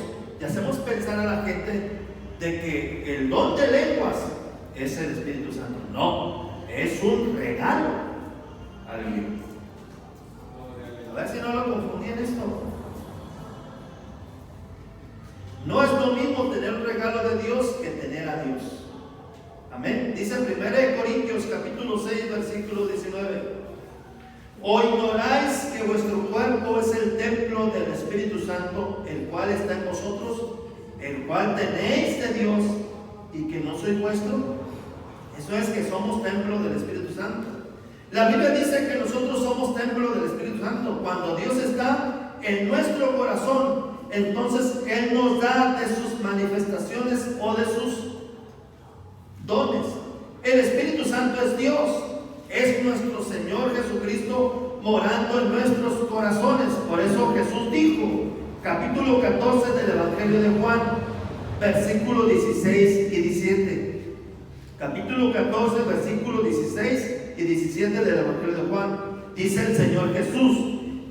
y hacemos pensar a la gente de que el don de lenguas es el Espíritu Santo. No, es un regalo a alguien. A ver si no lo confundí en esto. No es lo mismo tener un regalo de Dios que tener a Dios. Amén. Dice en 1 Corintios capítulo 6 versículo 19: ¿O ignoráis que vuestro cuerpo es el templo del Espíritu Santo, el cual está en vosotros, el cual tenéis de Dios, y que no sois vuestro? Eso es, que somos templo del Espíritu Santo. La Biblia dice que nosotros somos templo del Espíritu Santo. Cuando Dios está en nuestro corazón, entonces Él nos da de sus manifestaciones o de sus dones. El Espíritu Santo es Dios, es nuestro Señor Jesucristo morando en nuestros corazones. Por eso Jesús dijo, capítulo 14 del Evangelio de Juan, versículos 16 y 17. Capítulo 14, versículos 16 y 17 del Evangelio de Juan. Dice el Señor Jesús: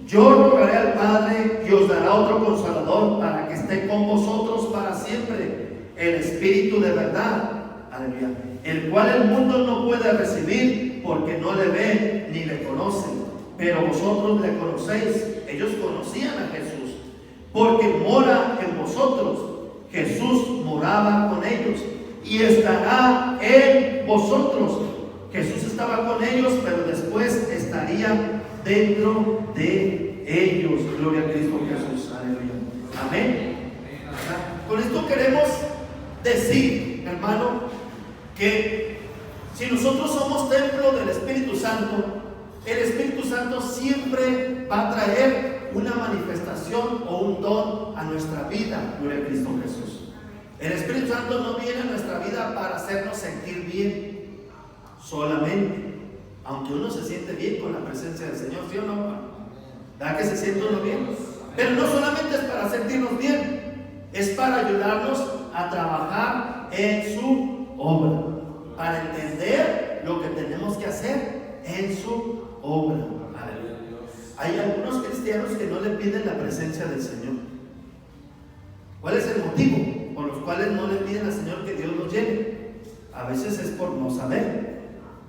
yo rogaré al Padre y os dará otro Consolador para que esté con vosotros para siempre, el Espíritu de verdad, aleluya, el cual el mundo no puede recibir porque no le ve ni le conoce, pero vosotros le conocéis. Ellos conocían a Jesús porque mora en vosotros. Jesús moraba con ellos y estará en vosotros. Jesús estaba con ellos, pero después estaría dentro de ellos. Gloria a Cristo Jesús. Aleluya. Amén. Con esto queremos decir, hermano, que si nosotros somos templo del Espíritu Santo, el Espíritu Santo siempre va a traer una manifestación o un don a nuestra vida. Gloria a Cristo Jesús. El Espíritu Santo no viene a nuestra vida para hacernos sentir bien solamente, aunque uno se siente bien con la presencia del Señor, ¿sí o no? ¿Verdad que se siente uno bien? Pero no solamente es para sentirnos bien, es para ayudarnos a trabajar en su obra, para entender lo que tenemos que hacer en su obra. Hay algunos cristianos que no le piden la presencia del Señor. ¿Cuál es el motivo por los cuales no le piden al Señor que Dios los llene? A veces es por no saber,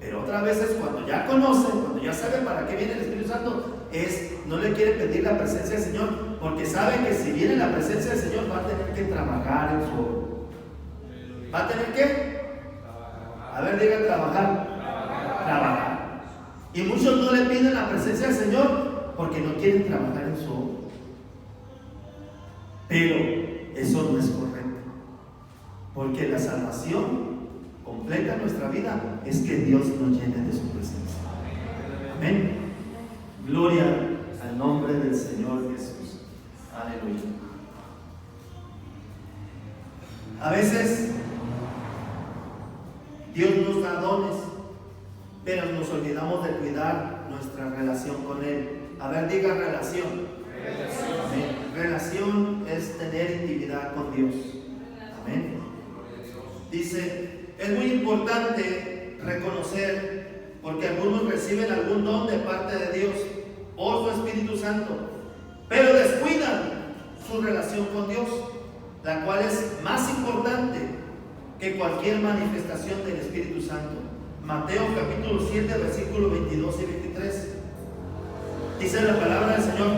pero otras veces cuando ya conocen, cuando ya saben para qué viene el Espíritu Santo, no le quiere pedir la presencia del Señor, porque saben que si viene la presencia del Señor va a tener que trabajar en su obra. ¿Va a tener que? A ver, diga trabajar. Trabajar. Y muchos no le piden la presencia del Señor porque no quieren trabajar en su obra. Pero eso no es correcto, porque la salvación completa en nuestra vida es que Dios nos llene de su presencia. Amén. Gloria al nombre del Señor Jesús. Aleluya. A veces Dios nos da dones, pero nos olvidamos de cuidar nuestra relación con Él. A ver, diga relación. Amén. Relación es tener intimidad con Dios. Amén. Dice, es muy importante reconocer, porque algunos reciben algún don de parte de Dios por su Espíritu Santo, pero descuidan su relación con Dios, la cual es más importante que cualquier manifestación del Espíritu Santo. Mateo capítulo 7, versículos 22 y 23. Dice la palabra del Señor: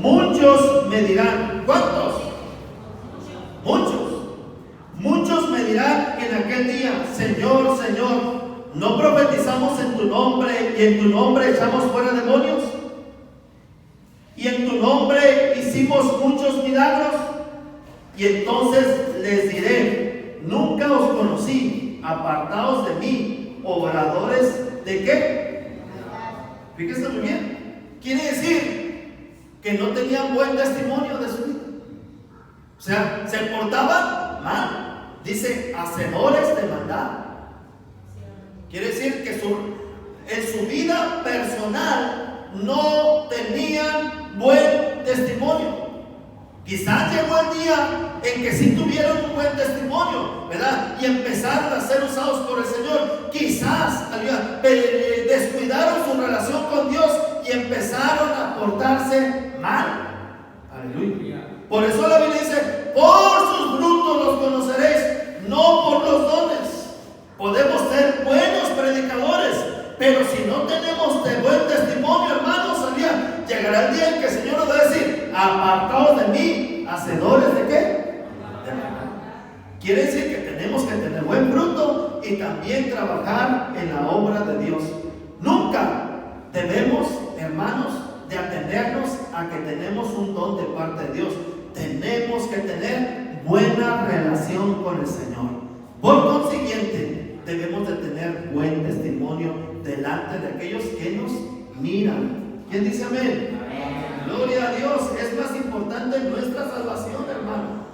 muchos me dirán. ¿Cuántos? Muchos. Muchos me dirán en aquel día: Señor, Señor, ¿no profetizamos en tu nombre y en tu nombre echamos fuera demonios? Y en tu nombre hicimos muchos milagros. Y entonces les diré: nunca os conocí, apartaos de mí, obradores de ¿qué? Fíjense muy bien. Quiere decir que no tenían buen testimonio de su vida. O sea, se portaban mal. Dice, hacedores de maldad. Quiere decir que en su vida personal no tenían buen testimonio. Quizás llegó el día en que sí tuvieron un buen testimonio, ¿verdad? Y empezaron a ser usados por el Señor. Quizás descuidaron su relación con Dios y empezaron a portarse mal. Aleluya. Por eso la Biblia dice: por sus frutos los conoceréis, no por los dones. Podemos ser buenos predicadores, pero si no tenemos de buen testimonio, hermanos, llegará el día en que el Señor nos va a decir: apartaos de mí, hacedores de ¿qué? De maldad. Quiere decir que tenemos que tener buen fruto y también trabajar en la obra de Dios. Nunca debemos, hermanos, de atendernos a que tenemos un don de parte de Dios. Tenemos que tener buena relación con el Señor. Por consiguiente, debemos de tener buen testimonio delante de aquellos que nos miran. ¿Quién dice amén? Amén. Gloria a Dios. Es más importante nuestra salvación, hermano,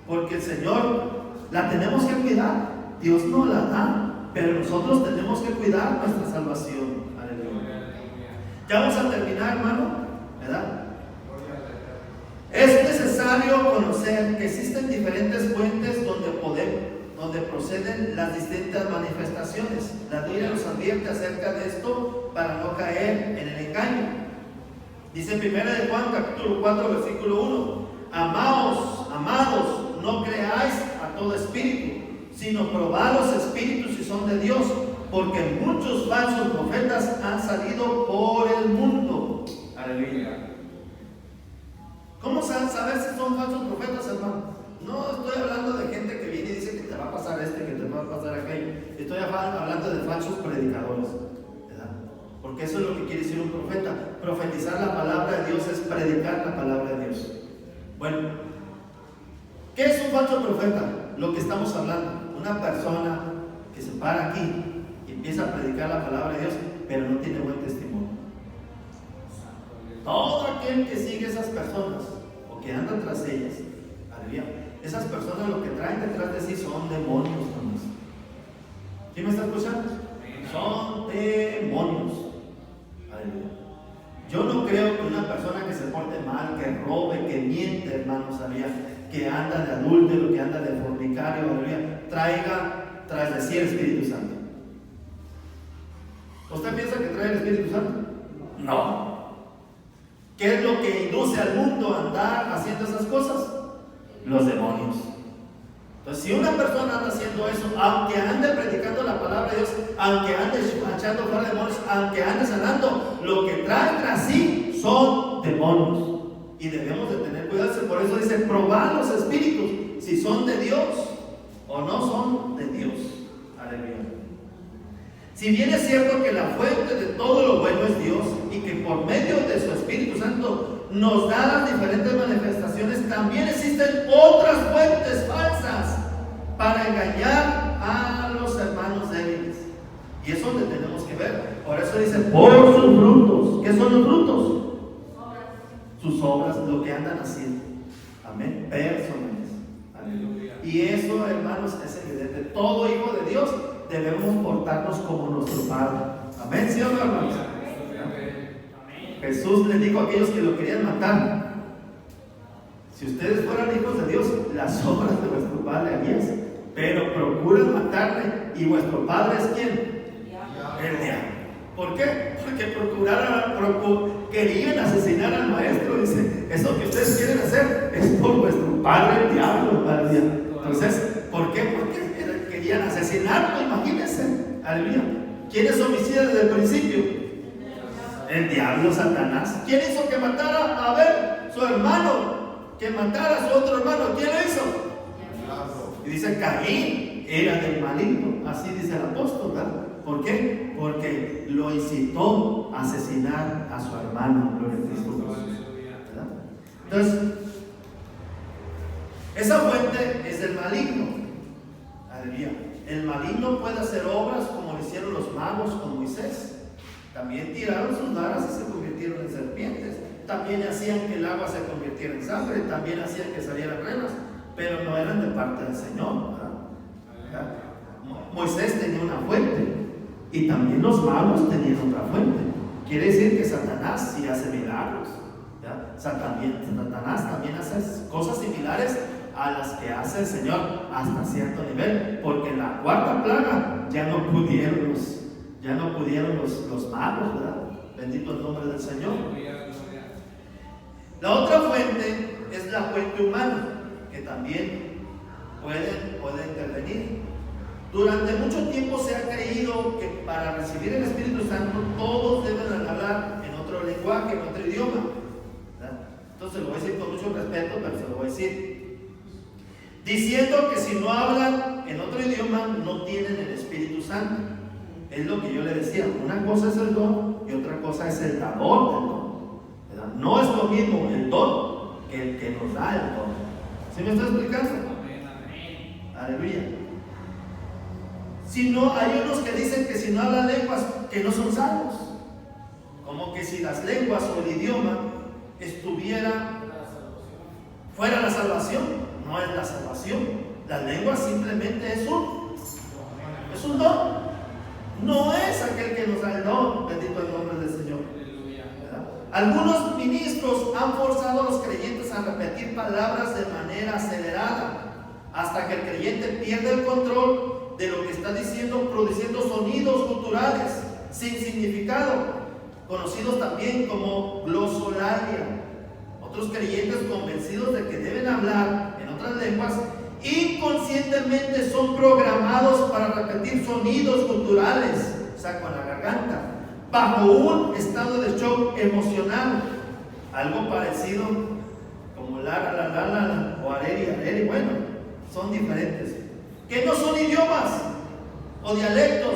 porque el Señor la tenemos que cuidar. Dios nos la da, pero nosotros tenemos que cuidar nuestra salvación. Aleluya. Ya vamos a terminar, hermano, ¿verdad? Es necesario conocer que existen diferentes fuentes donde proceden las distintas manifestaciones. La Biblia nos advierte acerca de esto para no caer en el engaño. Dice en 1 Juan capítulo 4 versículo 1: amados, no creáis a todo espíritu, sino probad los espíritus si son de Dios, porque muchos falsos profetas han salido por el mundo. Aleluya. ¿Cómo saber si son falsos profetas, hermano? No estoy hablando de gente que viene y dice que te va a pasar que te va a pasar aquello. Estoy hablando de falsos predicadores, ¿verdad? Porque eso es lo que quiere decir un profeta. Profetizar la palabra de Dios es predicar la palabra de Dios. Bueno, ¿qué es un falso profeta? Lo que estamos hablando. Una persona que se para aquí y empieza a predicar la palabra de Dios, pero no tiene buen testimonio. Todo aquel que sigue esas personas o que anda tras ellas, aleluya, esas personas lo que traen detrás de sí son demonios también. ¿Quién me está escuchando? Son demonios. Aleluya. Yo no creo que una persona que se porte mal, que robe, que miente, hermanos, aleluya, que anda de adúltero, que anda de fornicario, aleluya, traiga tras de sí el Espíritu Santo. ¿Usted piensa que trae el Espíritu Santo? No. ¿Qué es lo que induce al mundo a andar haciendo esas cosas? Los demonios. Entonces, si una persona anda haciendo eso, aunque ande predicando la palabra de Dios, aunque ande echando fuera demonios, aunque ande sanando, lo que trae tras sí son demonios. Y debemos de tener cuidado. Por eso dice, probar los espíritus, si son de Dios o no son de Dios. Aleluya. Si bien es cierto que la fuente de todo lo bueno es Dios, y que por medio de su Espíritu Santo nos da las diferentes manifestaciones, también existen otras fuentes falsas para engañar a los hermanos débiles. Y eso es donde tenemos que ver. Por eso dice, por sus frutos. ¿Qué son los frutos? Sus obras, lo que andan haciendo. Amén. Personales. Aleluya. Y eso, hermanos, es evidente. Todo hijo de Dios debemos portarnos como nuestro Padre. Amén, ¿sí o no, hermanos? Jesús les dijo a aquellos que lo querían matar: si ustedes fueran hijos de Dios, las obras de vuestro Padre harían, pero procuran matarle. ¿Y vuestro Padre es quién? El diablo. ¿Por qué? Porque querían asesinar al maestro. Dice, eso que ustedes quieren hacer es por vuestro padre el diablo. Entonces, ¿por qué? Porque querían asesinarlo, imagínense. Aleluya. ¿Quién es homicida desde el principio? El diablo, Satanás. ¿Quién hizo que matara a Abel, su hermano? Que matara a su otro hermano. ¿Quién lo hizo? Y dice, Caín era del maligno. Así dice el apóstol, ¿verdad? ¿Por qué? Porque lo incitó a asesinar a su hermano, gloria a Cristo Jesús, ¿verdad? Entonces, esa fuente es del maligno. Aleluya. El maligno puede hacer obras como lo hicieron los magos con Moisés. También tiraron sus varas y se convirtieron en serpientes. También hacían que el agua se convirtiera en sangre. También hacían que salieran renas, pero no eran de parte del Señor, ¿verdad? Moisés tenía una fuente, y también los magos tenían otra fuente. Quiere decir que Satanás sí hace milagros, ¿ya? Satanás también hace cosas similares a las que hace el Señor hasta cierto nivel, porque en la cuarta plaga ya no pudieron los magos, ¿verdad? Bendito el nombre del Señor. La otra fuente es la fuente humana, que también puede intervenir. Durante mucho tiempo se ha creído que para recibir el Espíritu Santo todos deben hablar en otro lenguaje, en otro idioma, ¿verdad? Entonces lo voy a decir con mucho respeto, pero se lo voy a decir. Diciendo que si no hablan en otro idioma no tienen el Espíritu Santo. Es lo que yo le decía, una cosa es el don y otra cosa es el dador del don, ¿verdad? No es lo mismo el don que el que nos da el don. ¿Sí me estoy explicando? Aleluya. Si no, hay unos que dicen que si no hablan lenguas, que no son salvos. Como que si las lenguas o el idioma fuera la salvación. No es la salvación. La lengua simplemente es un don. No es aquel que nos da el don. Bendito el nombre del Señor, ¿verdad? Algunos ministros han forzado a los creyentes a repetir palabras de manera acelerada, hasta que el creyente pierde el control de lo que está diciendo, produciendo sonidos guturales sin significado, conocidos también como glosolalia. Otros creyentes, convencidos de que deben hablar en otras lenguas, inconscientemente son programados para repetir sonidos guturales, o sea, con la garganta, bajo un estado de shock emocional, algo parecido como la o areri, bueno, son diferentes, que no son idiomas o dialectos,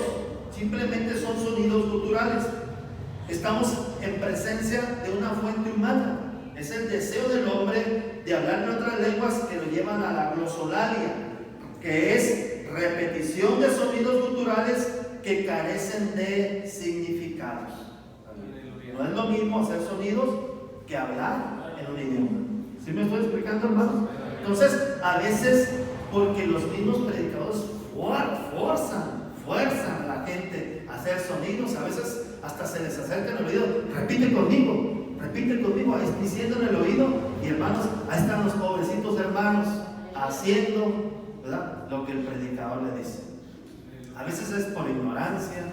simplemente son sonidos guturales. Estamos en presencia de una fuente humana. Es el deseo del hombre de hablar en otras lenguas que lo llevan a la glosolalia, que es repetición de sonidos guturales que carecen de significados. No es lo mismo hacer sonidos que hablar en un idioma. ¿Sí me estoy explicando, hermanos? Entonces, a veces, porque los mismos predicadores fuerzan a la gente a hacer sonidos, a veces hasta se les acerca en el oído, repite conmigo, ahí diciendo en el oído, y hermanos, ahí están los pobrecitos hermanos haciendo, ¿verdad?, lo que el predicador le dice. A veces es por ignorancia,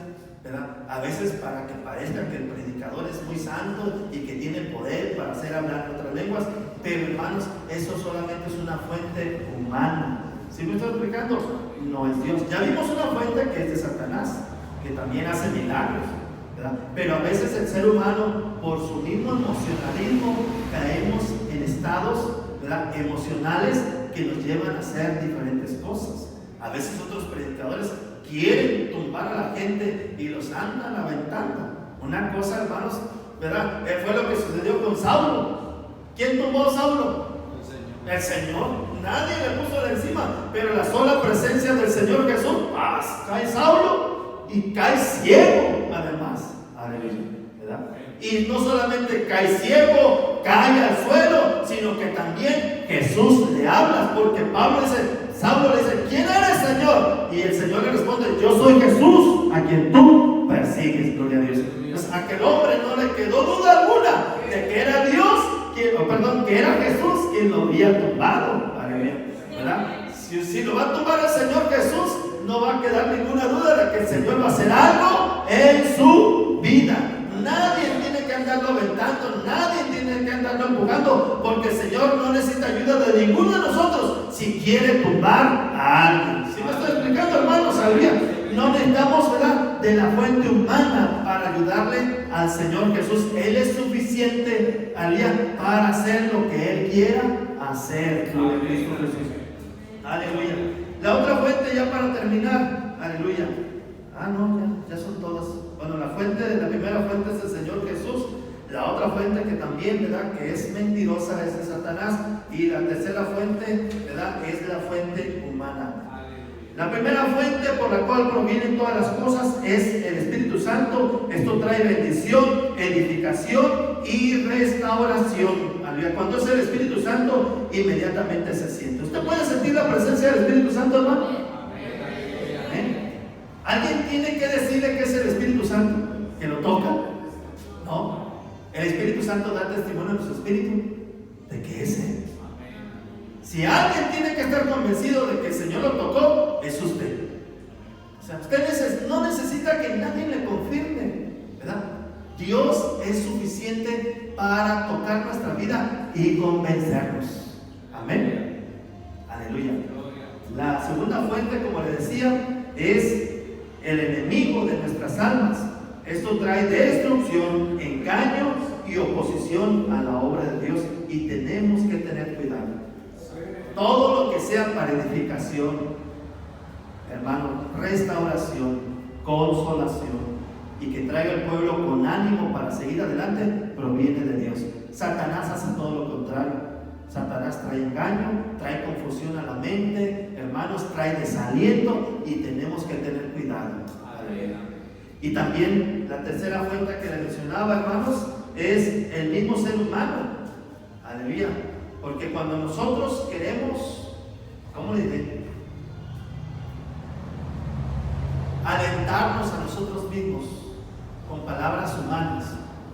¿verdad? A veces para que parezca que el predicador es muy santo y que tiene poder para hacer hablar en otras lenguas, pero hermanos, eso solamente es una fuente humana. ¿Sí me estoy explicando? No es Dios. Ya vimos una fuente que es de Satanás, que también hace milagros, ¿verdad? Pero a veces el ser humano, por su mismo emocionalismo, caemos en estados, ¿verdad?, emocionales que nos llevan a hacer diferentes cosas. A veces otros predicadores quieren tumbar a la gente y los andan aventando. Una cosa, hermanos, ¿verdad? Fue lo que sucedió con Saulo. ¿Quién tumbó a Saulo? El Señor. Nadie le puso de encima, pero la sola presencia del Señor Jesús, cae Saulo y cae ciego además. Aleluya, ¿verdad? Y no solamente cae ciego, cae al suelo, sino que también Jesús le habla, porque Saulo le dice, ¿quién eres, Señor? Y el Señor le responde, yo soy Jesús, a quien tú persigues. Gloria a Dios. Pues a aquel hombre no le quedó duda alguna de que era Dios, que era Jesús quien lo había tumbado. ¿Verdad? Si lo va a tumbar el Señor Jesús, no va a quedar ninguna duda de que el Señor va a hacer algo en su vida. Nadie tiene que andarlo aventando, nadie tiene que andarlo empujando, porque el Señor no necesita ayuda de ninguno de nosotros si quiere tumbar a alguien. ¿Sí me estoy explicando, hermanos? Aleluya. No necesitamos, ¿verdad?, de la fuente humana para ayudarle al Señor Jesús. Él es suficiente, aleluya, para hacer lo que Él quiera hacer. Gloria a Cristo Jesús. Aleluya. La otra fuente, ya para terminar, aleluya. No, ya son todas. Bueno, la primera fuente es el Señor Jesús. La otra fuente que también, ¿verdad?, que es mentirosa, es de Satanás. Y la tercera fuente, ¿verdad?, es la fuente humana. La primera fuente por la cual provienen todas las cosas es el Espíritu Santo. Esto trae bendición, edificación y restauración. Aleluya. Cuando es el Espíritu Santo, inmediatamente se siente. ¿Usted puede sentir la presencia del Espíritu Santo, hermano? ¿Eh? ¿Alguien tiene que decirle que es el Espíritu Santo? ¿Que lo toca? No. El Espíritu Santo da testimonio en su espíritu de que es Él. Si alguien tiene que estar convencido de que el Señor lo tocó, es usted. O sea, usted no necesita que nadie le confirme, ¿verdad? Dios es suficiente para tocar nuestra vida y convencernos. Amén. Aleluya. La segunda fuente, como le decía, es el enemigo de nuestras almas. Esto trae destrucción, engaño y oposición a la obra de Dios, y tenemos que tener cuidado. Todo lo que sea para edificación, hermano, restauración, consolación, y que traiga al pueblo con ánimo para seguir adelante, proviene de Dios. Satanás hace todo lo contrario. Satanás trae engaño, trae confusión a la mente, hermanos, trae desaliento, y tenemos que tener cuidado. Aleluya. Y también la tercera fuente que le mencionaba, hermanos, es el mismo ser humano. Aleluya. Porque cuando nosotros queremos, ¿cómo le diré?, alentarnos a nosotros mismos con palabras humanas.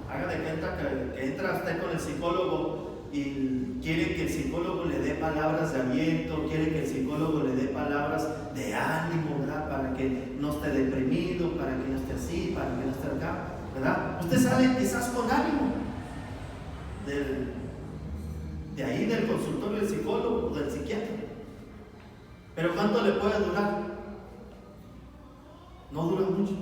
Haga de cuenta que entra usted con el psicólogo y quiere que el psicólogo le dé palabras de aliento, quiere que el psicólogo le dé palabras de ánimo, ¿verdad?, para que no esté deprimido, para que no esté así, para que no esté acá, ¿verdad? Usted sale quizás con ánimo de ahí del consultorio del psicólogo o del psiquiatra, pero ¿cuánto le puede durar? No dura mucho.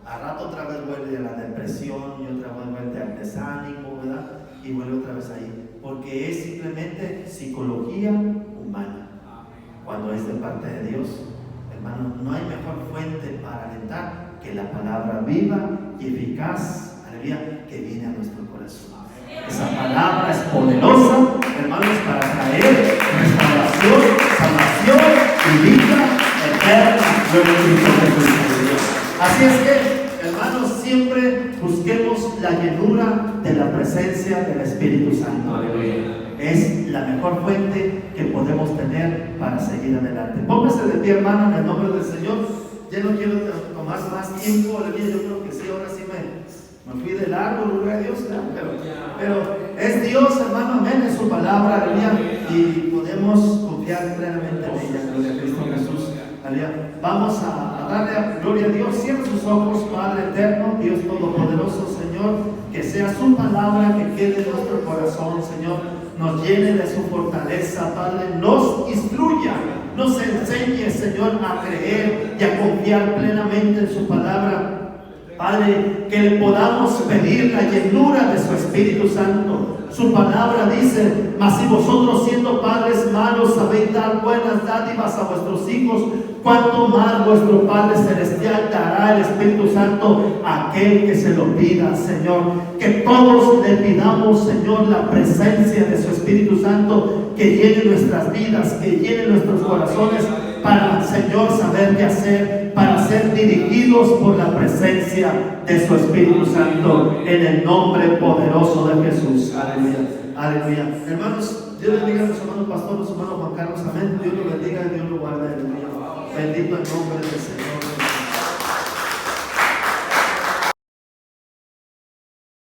A rato otra vez vuelve a la depresión, y otra vez vuelve al desánimo, ¿verdad?, y vuelve otra vez ahí, porque es simplemente psicología humana. Cuando es de parte de Dios, hermano, no hay mejor fuente para alentar que la palabra viva y eficaz, aleluya, que viene a nuestro corazón. Esa palabra es poderosa, hermanos, para traer restauración, salvación y vida eterna. Así es que, hermanos, siempre busquemos la llenura de la presencia del Espíritu Santo. Aleluya. Es la mejor fuente que podemos tener para seguir adelante. Póngase de pie, hermano, en el nombre del Señor. Ya no quiero tomar más tiempo. Aleluya. Yo creo que sí, ahora sí me fui de largo, gloria a Dios, ¿no? Pero es Dios, hermano, amén, es su palabra, aleluya, y podemos confiar plenamente en ella, gloria a Cristo Jesús, aleluya. Vamos a darle gloria a Dios. Cierra sus ojos, Padre eterno, Dios todopoderoso, Señor, que sea su palabra que quede en nuestro corazón, Señor, nos llene de su fortaleza, Padre, nos instruya, nos enseñe, Señor, a creer y a confiar plenamente en su palabra. Padre, que le podamos pedir la llenura de su Espíritu Santo. Su palabra dice: mas si vosotros, siendo padres malos, sabéis dar buenas dádivas a vuestros hijos, cuánto más vuestro Padre Celestial dará el Espíritu Santo a aquel que se lo pida, Señor. Que todos le pidamos, Señor, la presencia de su Espíritu Santo, que llene nuestras vidas, que llene nuestros corazones, para, Señor, saber qué hacer, para ser dirigidos por la presencia de su Espíritu Santo, en el nombre poderoso de Jesús. Aleluya, aleluya. Hermanos, Dios bendiga a nuestro hermano pastor, nuestro hermano Juan Carlos, amén. Dios lo bendiga y Dios lo guarde, aleluya. Bendito el nombre del Señor.